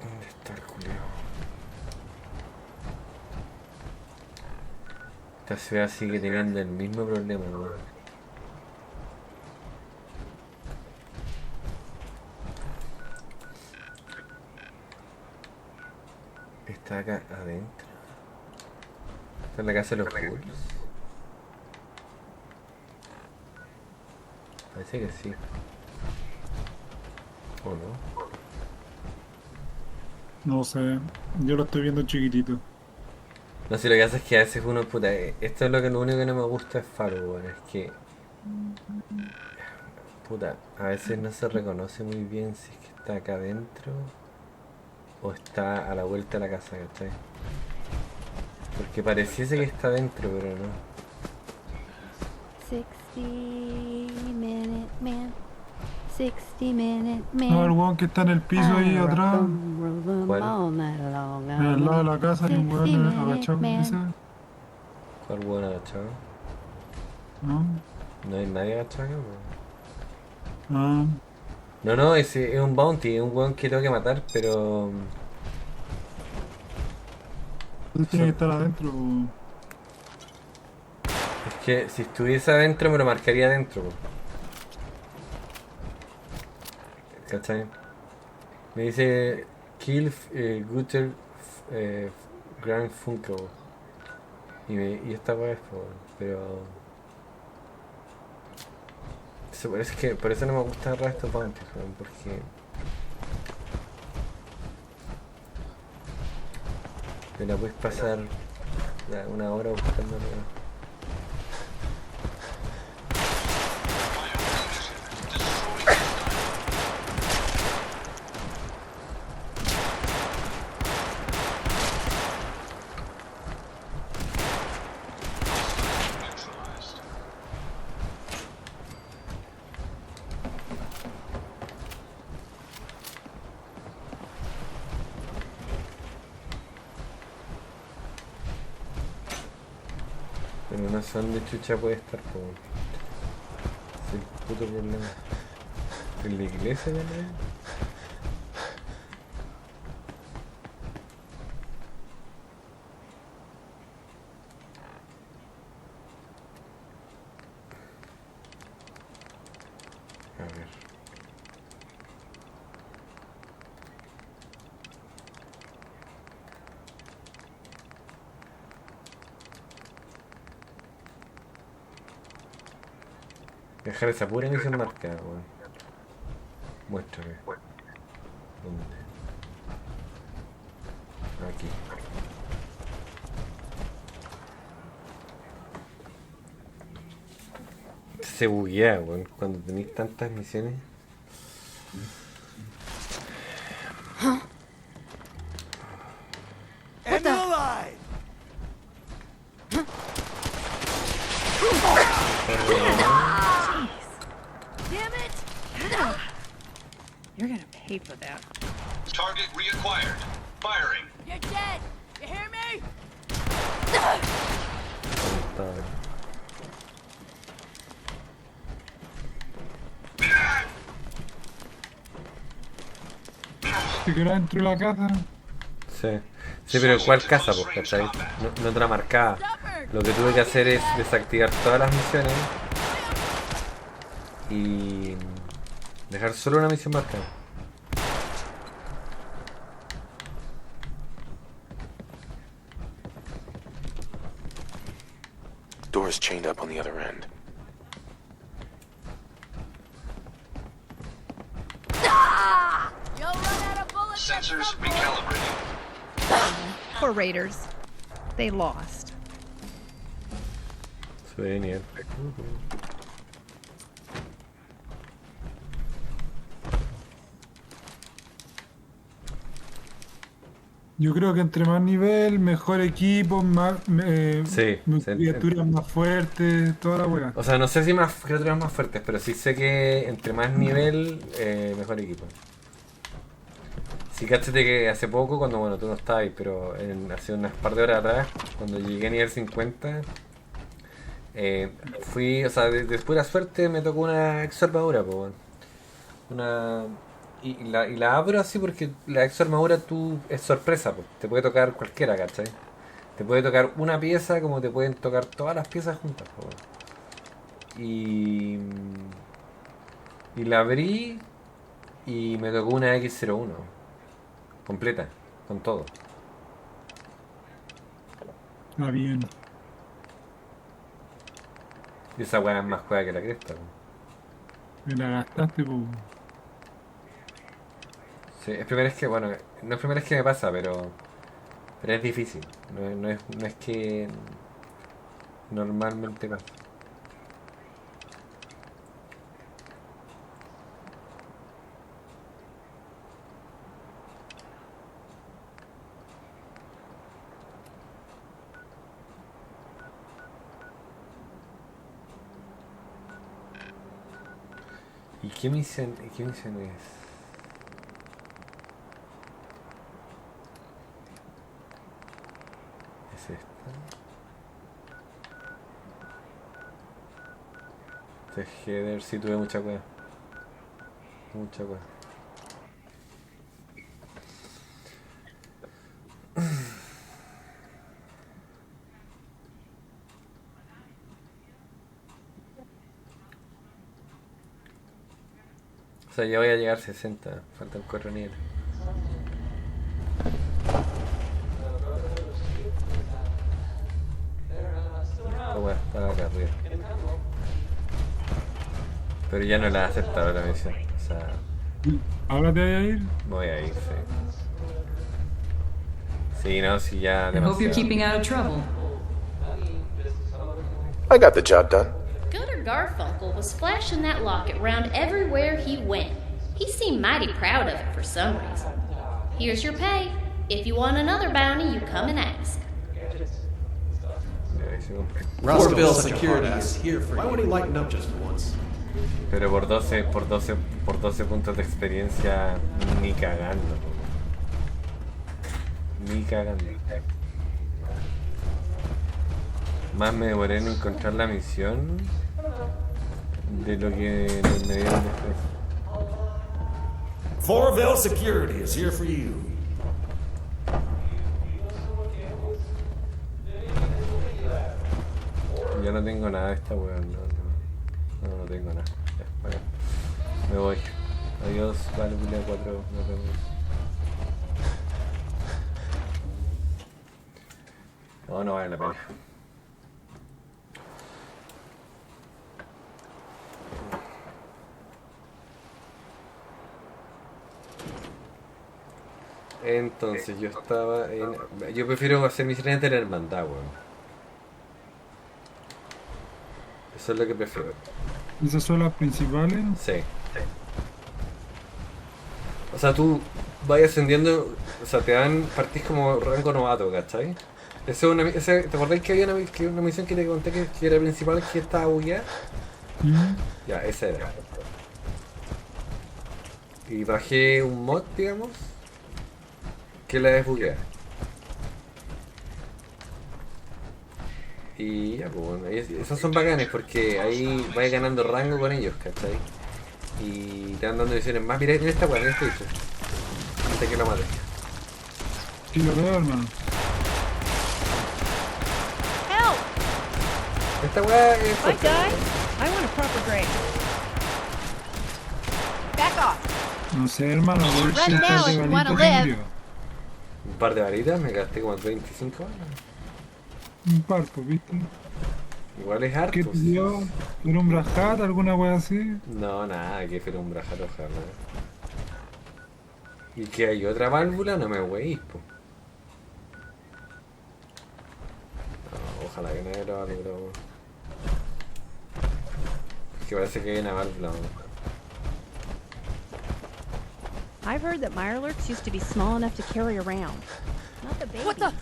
¿Dónde está el culiao? Esta ciudad sigue teniendo el mismo problema, weón. Está acá adentro. Está en la casa de los Bulls. Parece que sí. ¿O no? No sé, yo lo estoy viendo chiquitito. No sé, lo que pasa es que a veces uno, puta, esto es lo único que no me gusta de Faro, weón, es que, puta, a veces no se reconoce muy bien si es que está acá adentro o está a la vuelta de la casa, ¿cachai? Porque pareciese que está adentro, pero no. 60-minute man. 60-minute man. No, el weón que está en el piso ahí atrás. ¿Cuál? Al lado de la casa hay un weón agachado con esa. ¿Cuál weón agachado? No. No hay nadie agachado acá, weón. Ah. No, ese es un bounty, es un weón que tengo que matar, pero... Tiene que estar adentro. Es que si estuviese adentro me lo marcaría adentro, po. ¿Cachai? Me dice Kill Guter Grand Funkel. Y esta weá es, pero... Es que por eso no me gusta agarrar estos bounties, porque... Te la puedes pasar una hora buscando. Pero no sé dónde chucha puede estar, como... Es el puto problema. ¿En la iglesia también? A ver. Dejar esa pura misión marcada, weón. Muéstrame. ¿Dónde? Aquí. Se buguea, weón, cuando tenéis tantas misiones. What the? Damn it! You're gonna pay for that. Target reacquired. Firing. You're dead! You hear me? ¿Se queda dentro de la casa? Sí. Sí, pero ¿cuál casa, pues, cachai? No otra marcada. Lo que tuve que hacer es desactivar todas las misiones y dejar solo una misión marcada. Door's chained up on the other end. Sensors recalibrating. Poor Raiders. They lost. Genial. Yo creo que entre más nivel, mejor equipo, más Sí, criaturas más fuertes, toda la weá. O sea, no sé si más criaturas más fuertes, pero sí sé que entre más nivel, mejor equipo. Sí, cáchate que hace poco, cuando, bueno, tú no estabas ahí, pero hace unas par de horas atrás, cuando llegué a nivel 50, fui, o sea, de pura suerte me tocó una exarmadura, pues, bueno. Y la abro así porque la exarmadura tú es sorpresa, pues, te puede tocar cualquiera, ¿cachai? Te puede tocar una pieza como te pueden tocar todas las piezas juntas. Po. Y la abrí y me tocó una X01 completa, con todo. Ah, bien. Y esa weá es más juega que la cresta. Po. Me la gastaste, pues. Sí, es primera vez que, bueno, no es primera vez que me pasa, pero es difícil. No es que normalmente pasa. ¿Y qué misión es? ¿Es esta? Este header, sí tuve mucha wea. Mucha wea. O sea, ya voy a llegar a 60, faltan 4 niveles. Oh, bueno, está acá arriba. Pero ya no la he aceptado la misión. O sea, ¿Ahora te voy a ir? voy a ir, sí. Sí, no, si ya I hope you're demasiado. keeping out of trouble. I got the job done. Gooder Garfunkel was flashing that locket round everywhere he went. He seemed mighty proud of it for some reason. Here's your pay. If you want another bounty, you come and ask. Poor Bill Security is here for Why you. would he lighten up just for once? Pero por 12 puntos de experiencia, ni cagando. Ni cagando. Más me demoré en encontrar la misión de lo que me dieron después. Forville Security is here for you. Yo no tengo nada de esta weón, no tengo nada. Ya, bueno, me voy. Adiós, válvula 4, nos vemos. No vale la pena. Entonces yo estaba en... Yo prefiero hacer misiones de la hermandad, weón. Eso es lo que prefiero. ¿Esas son las principales? Sí. O sea, tú vas ascendiendo, o sea, te dan, partís como rango novato, ¿cachai? ¿Te acordáis que había una misión que te conté que era principal, que estaba bugueada? Ya, esa era. Y bajé un mod, digamos, que la desbuguea. Y ya, pues bueno, esos son bacanes porque ahí vais ganando rango con ellos, ¿cachai? Y te van dando misiones más. Mira esta weá, mira este bicho. Antes que lo mate. Sí, lo veo, hermano. Help! Esta weá es My fuerte. guy, I want a proper grade. Back off. No sé, hermano. Voy a Run ir now de if you wanna balitas live. murió. Un par de varitas, me gasté como 25 balas. Un par, pues, ¿viste? Igual es harto. ¿Qué te dio? ¿Era un brajat, alguna wea así? No, nada, que fuera un brajaro, ojalá. Y que hay otra válvula, no me weís, po. No, ojalá que no haya otra válvula, po. Es que parece que hay una válvula, po. I've heard that Mirelurks used to be small enough to carry around. Not the baby. What the?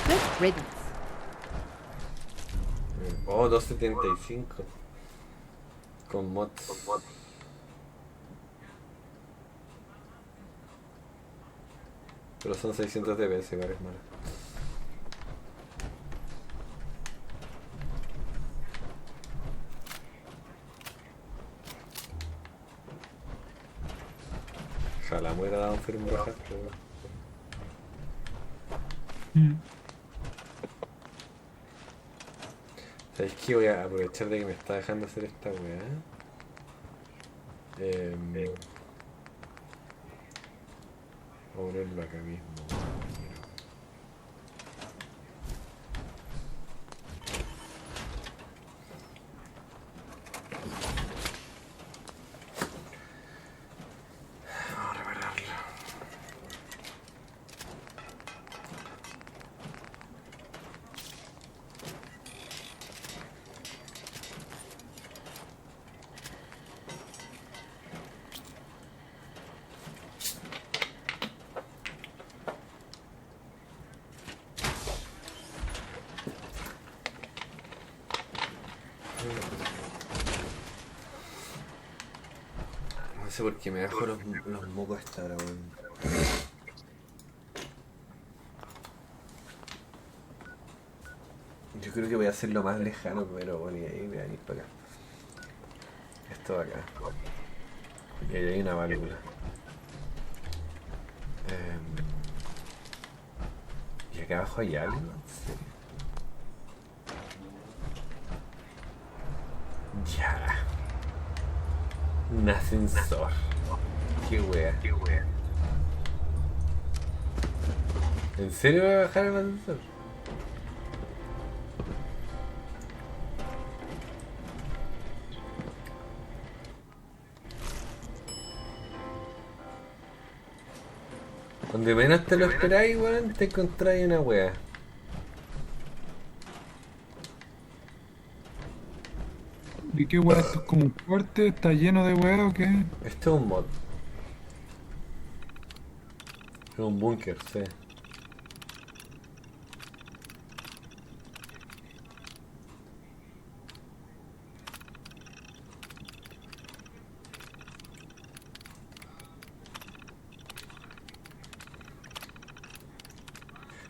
Good riddance. Oh, 275. Con mods. Pero son 600 DPS, igual es malo. hacer un desastre, ¿Sabes qué? Voy a aprovechar de que me está dejando hacer esta weá. Voy a ponerlo acá mismo. Vamos a repararlo. No sé por qué me dejo los mocos a esta hora, weón. Yo creo que voy a hacerlo más lejano primero, bueno, y ahí voy a ir para acá. Esto de acá. Y ahí hay una válvula. ¿Y acá abajo hay algo? Sí. Ya. Un ascensor. Qué wea. ¿En serio voy a bajar el ascensor? Donde menos te lo esperáis, weón, te encontráis una wea. ¿Y qué weá? ¿Esto es como un fuerte? ¿Está lleno de weá o qué? Esto es un mod. Es un búnker, sí.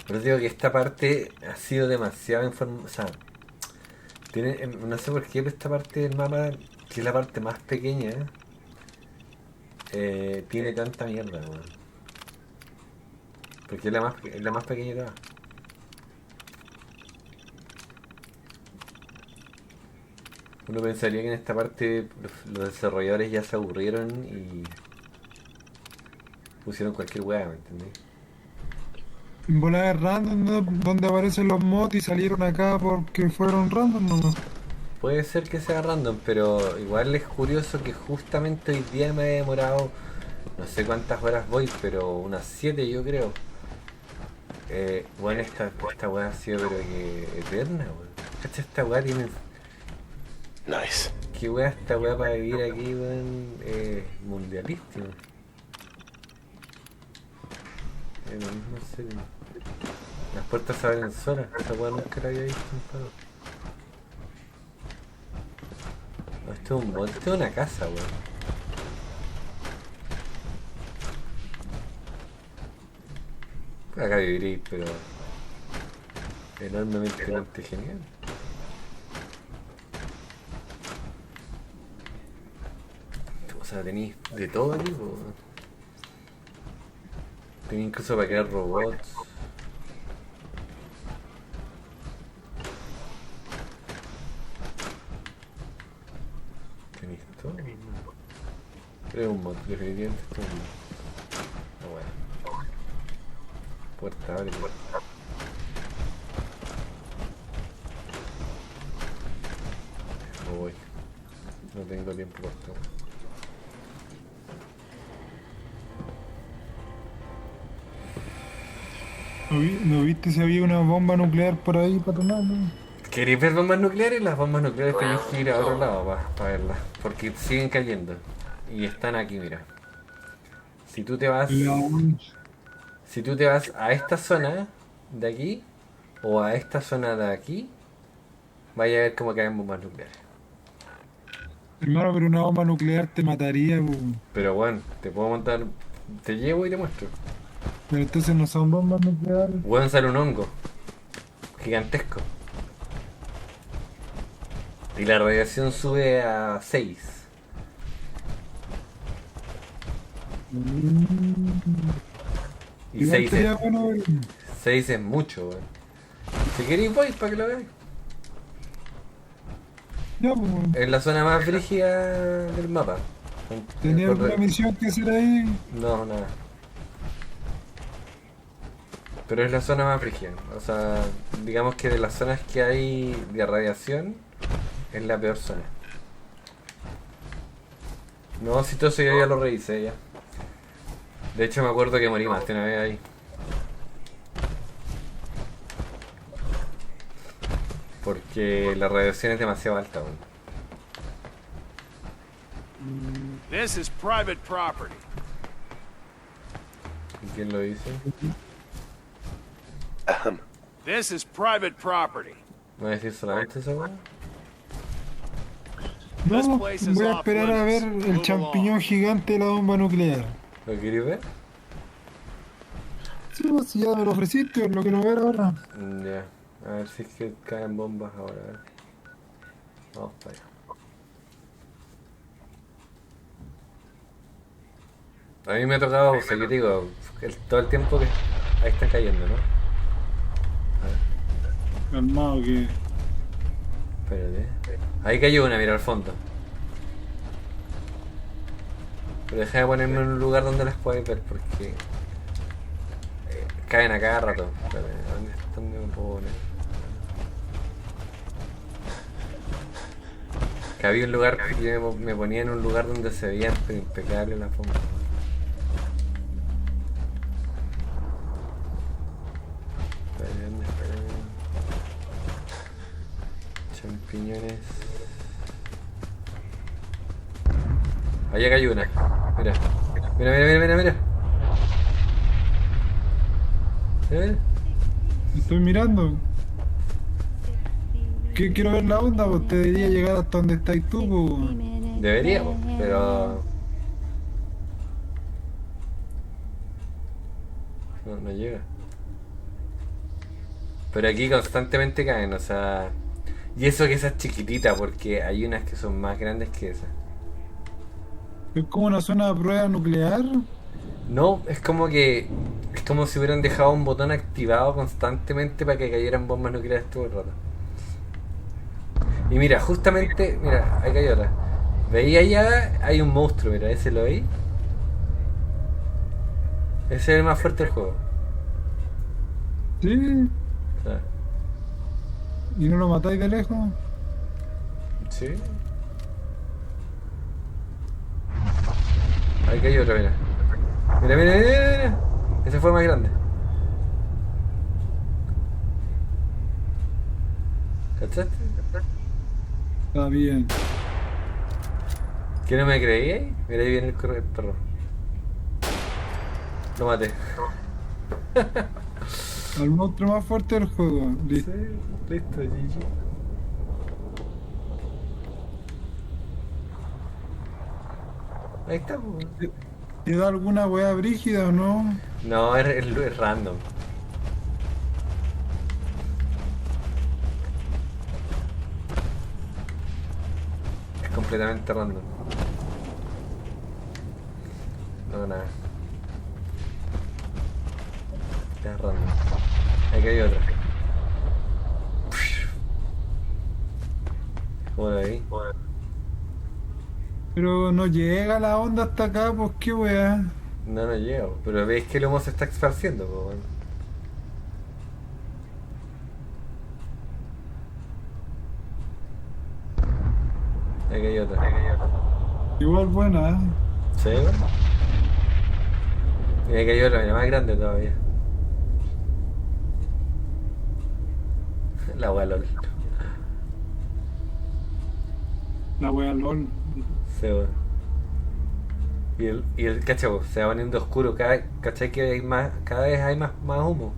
Pero digo que esta parte ha sido demasiado información. O sea, tiene, no sé por qué, pero esta parte del mapa, que es la parte más pequeña, tiene tanta mierda, weón. Porque es la más pequeña de todas. Uno pensaría que en esta parte los desarrolladores ya se aburrieron y pusieron cualquier weá, ¿me entendés? Volada random, ¿no? Donde aparecen los mods y salieron acá porque fueron random, ¿no? Puede ser que sea random, pero igual es curioso que justamente hoy día me he demorado, no sé cuántas horas voy, pero unas 7 yo creo. Bueno, esta weá ha sido pero que eterna, weón. ¿Cacha? Esta weá tiene... Nice. ¿Qué weá esta weá para vivir aquí, weón? Mundialísimo. No sé. Las puertas se abren solas. Esta weá nunca la había visto en juego. No, esto es un mod, esto es una casa, weón. Acá viviréis, pero enormemente genial. O sea, tenéis de todo aquí, po. Tenéis incluso para crear robots. Tenéis todo. Creo un mod, definitivamente esto es un mod. Ah, bueno. Puerta, abre puerta. No voy. No tengo tiempo para esto. ¿No viste si había una bomba nuclear por ahí para tomar, no? ¿Queréis ver bombas nucleares? Las bombas nucleares tenéis que ir a otro lado para verlas. Porque siguen cayendo. Y están aquí, mira. Si tú te vas... Si tú te vas a esta zona de aquí o a esta zona de aquí, vaya a ver cómo caen bombas nucleares. Hermano, pero una bomba nuclear te mataría, po. Pero bueno, te puedo montar, te llevo y te muestro. Pero entonces no son bombas nucleares. Bueno, sale un hongo gigantesco. Y la radiación sube a 6. Y se dice mucho, weón. Si queréis voy para que lo veáis. Ya, pues. Es la zona más brígida del mapa. ¿Tenía alguna misión que hacer ahí? No, nada. Pero es la zona más brígida. O sea, digamos que de las zonas que hay de radiación, es la peor zona. No, si todo eso yo ya lo revisé ya. De hecho me acuerdo que morí más de una vez ahí. Porque la radiación es demasiado alta, weón. This is private property. ¿Y quién lo dice? This is private property. ¿Me va a decir solamente eso, weón? No, voy a esperar a ver el champiñón gigante de la bomba nuclear. ¿Lo quieres ver? Sí, pues si ya me lo ofreciste, lo quiero ver ahora. Ya, a ver si es que caen bombas ahora, a ver. Vamos para allá. A mí me ha tocado, o sea, que te digo, todo el tiempo que ahí están cayendo, ¿no? A ver. Calmado que... Espérate. Ahí cayó una, mira al fondo. Pero deja de ponerme en un lugar donde las puedes ver porque caen a cada rato. Espérate, ¿dónde me puedo poner? Que había un lugar, yo me ponía en un lugar donde se veían impecables las bombas. Champiñones. Allá cayó una. Mira. Mira. Mira. Estoy mirando. ¿Qué quiero ver la onda? Pues te debería llegar hasta donde estáis tú, pues. Deberíamos, pero... No llega. Pero aquí constantemente caen, o sea... Y eso que esa es chiquitita, porque hay unas que son más grandes que esas. ¿Es como una zona de prueba nuclear? No, es como que... Es como si hubieran dejado un botón activado constantemente para que cayeran bombas nucleares todo el rato. Y mira, justamente... Mira, ahí cayó otra. Veí allá, hay un monstruo, mira, ese lo veí. Ese es el más fuerte del juego. Sí. Ah. ¿Y no lo matáis de lejos? Sí. Ahí cayó otro, mira. Mira. Ese fue más grande. ¿Cachaste? Está bien. ¿Que no me creí? Mira, ahí viene el perro. Lo maté. Al monstruo más fuerte del juego. Listo. Sí, listo, GG. Ahí está, pues. ¿Te da alguna wea brígida o no? No, es random. Es completamente random. No, nada. Es random. Aquí hay otra. ¿Cómo lo veis? Pero no llega la onda hasta acá, pues qué wea. No llega, pero veis que el humo se está esparciendo, pues bueno. Aquí hay otra. Igual buena, ¿eh? Sí, bueno. Y aquí hay otra, mira, más grande todavía. La wea LOL. La wea LOL. Sí, bueno. Y el cachabo se va poniendo oscuro, ¿cachai? Que hay más, cada vez hay más humo.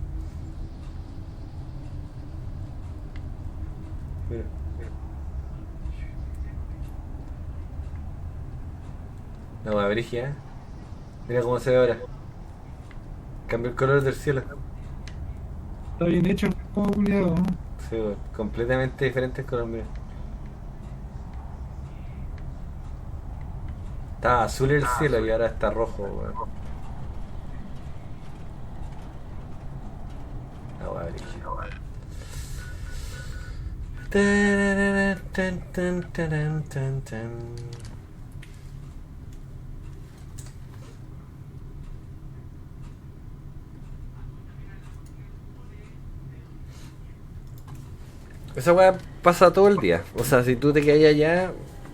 Mira. La wea brígida, ¿eh? Mira cómo se ve ahora. Cambia el color del cielo. Está bien hecho el juego, culiado, ¿no? Sí, bueno, completamente diferente el color, mira. Estaba azul el cielo y ahora está rojo, weón. La weá brígida. Esa weá pasa todo el día. O sea, si tú te quedas allá,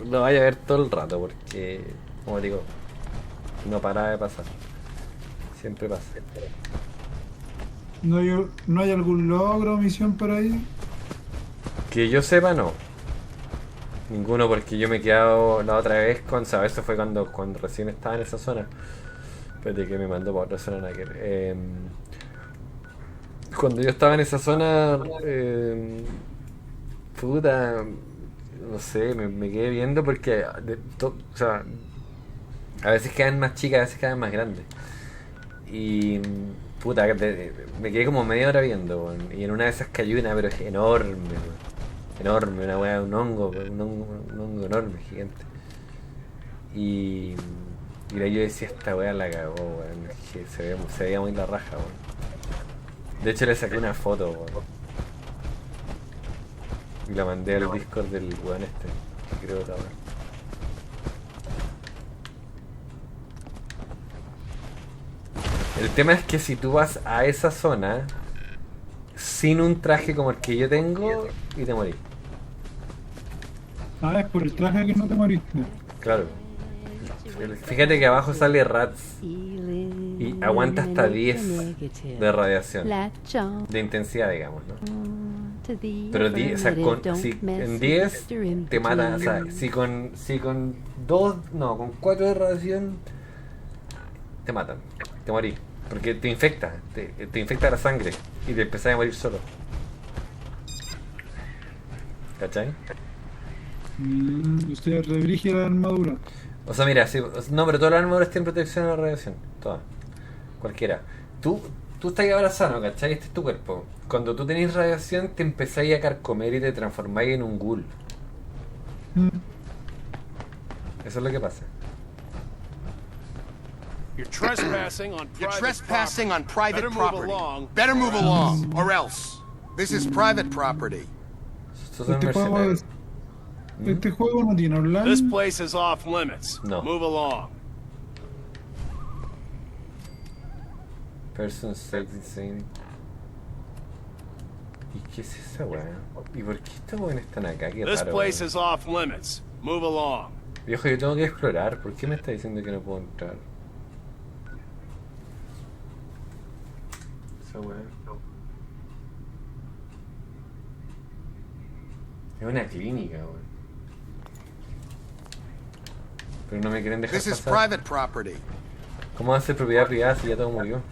lo vas a ver todo el rato, porque, como digo, no para de pasar. Siempre pasa. ¿No hay algún logro o misión por ahí? Que yo sepa, no. Ninguno, porque yo me he quedado la otra vez con... ¿Sabes? Eso fue cuando recién estaba en esa zona. Espérate que me mandó para otra zona. Cuando yo estaba en esa zona... puta... No sé, me quedé viendo porque... o sea... A veces quedan más chicas, a veces quedan más grandes. Y... Puta, me quedé como media hora viendo, weón. Y en una de esas cayó una, pero es enorme, weón. Enorme, una weá, un hongo enorme, gigante. Y ahí yo decía, esta weá la cagó, weón. Que se veía muy la raja, weón. De hecho le saqué una foto, weón. Y la mandé al Discord del weón este, que creo que ahora. El tema es que si tú vas a esa zona sin un traje como el que yo tengo y te morís. Ah, es por el traje que no te moriste. Claro. Fíjate que abajo sale Rats y aguanta hasta 10 de radiación. De intensidad, digamos, ¿no? Pero 10, o sea, si en 10 te mata, o sea, si con 2, no, con 4 de radiación te matan, te morís. Porque te infecta, te infecta la sangre y te empezás a morir solo. ¿Cachai? Usted redirige la armadura. O sea, mira, no, pero todas las armaduras tienen protección a la radiación. Todas. Cualquiera. Tú estás ahora sano, ¿cachai? Este es tu cuerpo. Cuando tú tenés radiación, te empezáis a carcomer y te transformáis en un ghoul. Eso es lo que pasa. You're trespassing on private property. Better move along, or else. This is private property. Este juego no tiene online. This place is off limits. No. Move along. Person sex insane. ¿Y qué es esa weá? ¿Y por qué estos weones están acá? Qué This raro, place weón. is off limits. Move along. Viejo, yo tengo que explorar. ¿Por qué me está diciendo que no puedo entrar? Esa weá. Es una clínica, weón. Pero no me quieren dejar This is pasar. private property. ¿Cómo va a ser propiedad privada si ya todo murió?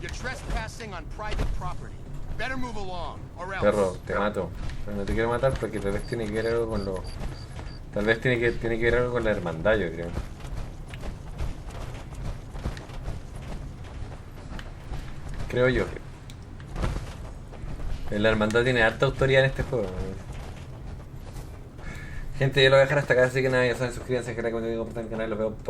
You're trespassing on private property. Better move along, or else. Perro, te mato. Pero no te quiero matar porque tal vez tiene que ver algo con lo... Tal vez tiene que ver algo con la hermandad, yo creo. Creo yo. La hermandad tiene harta autoridad en este juego. Gente, yo lo voy a dejar hasta acá, así que nada, ya saben, suscríbanse, que la comunidad compartan el canal, los veo por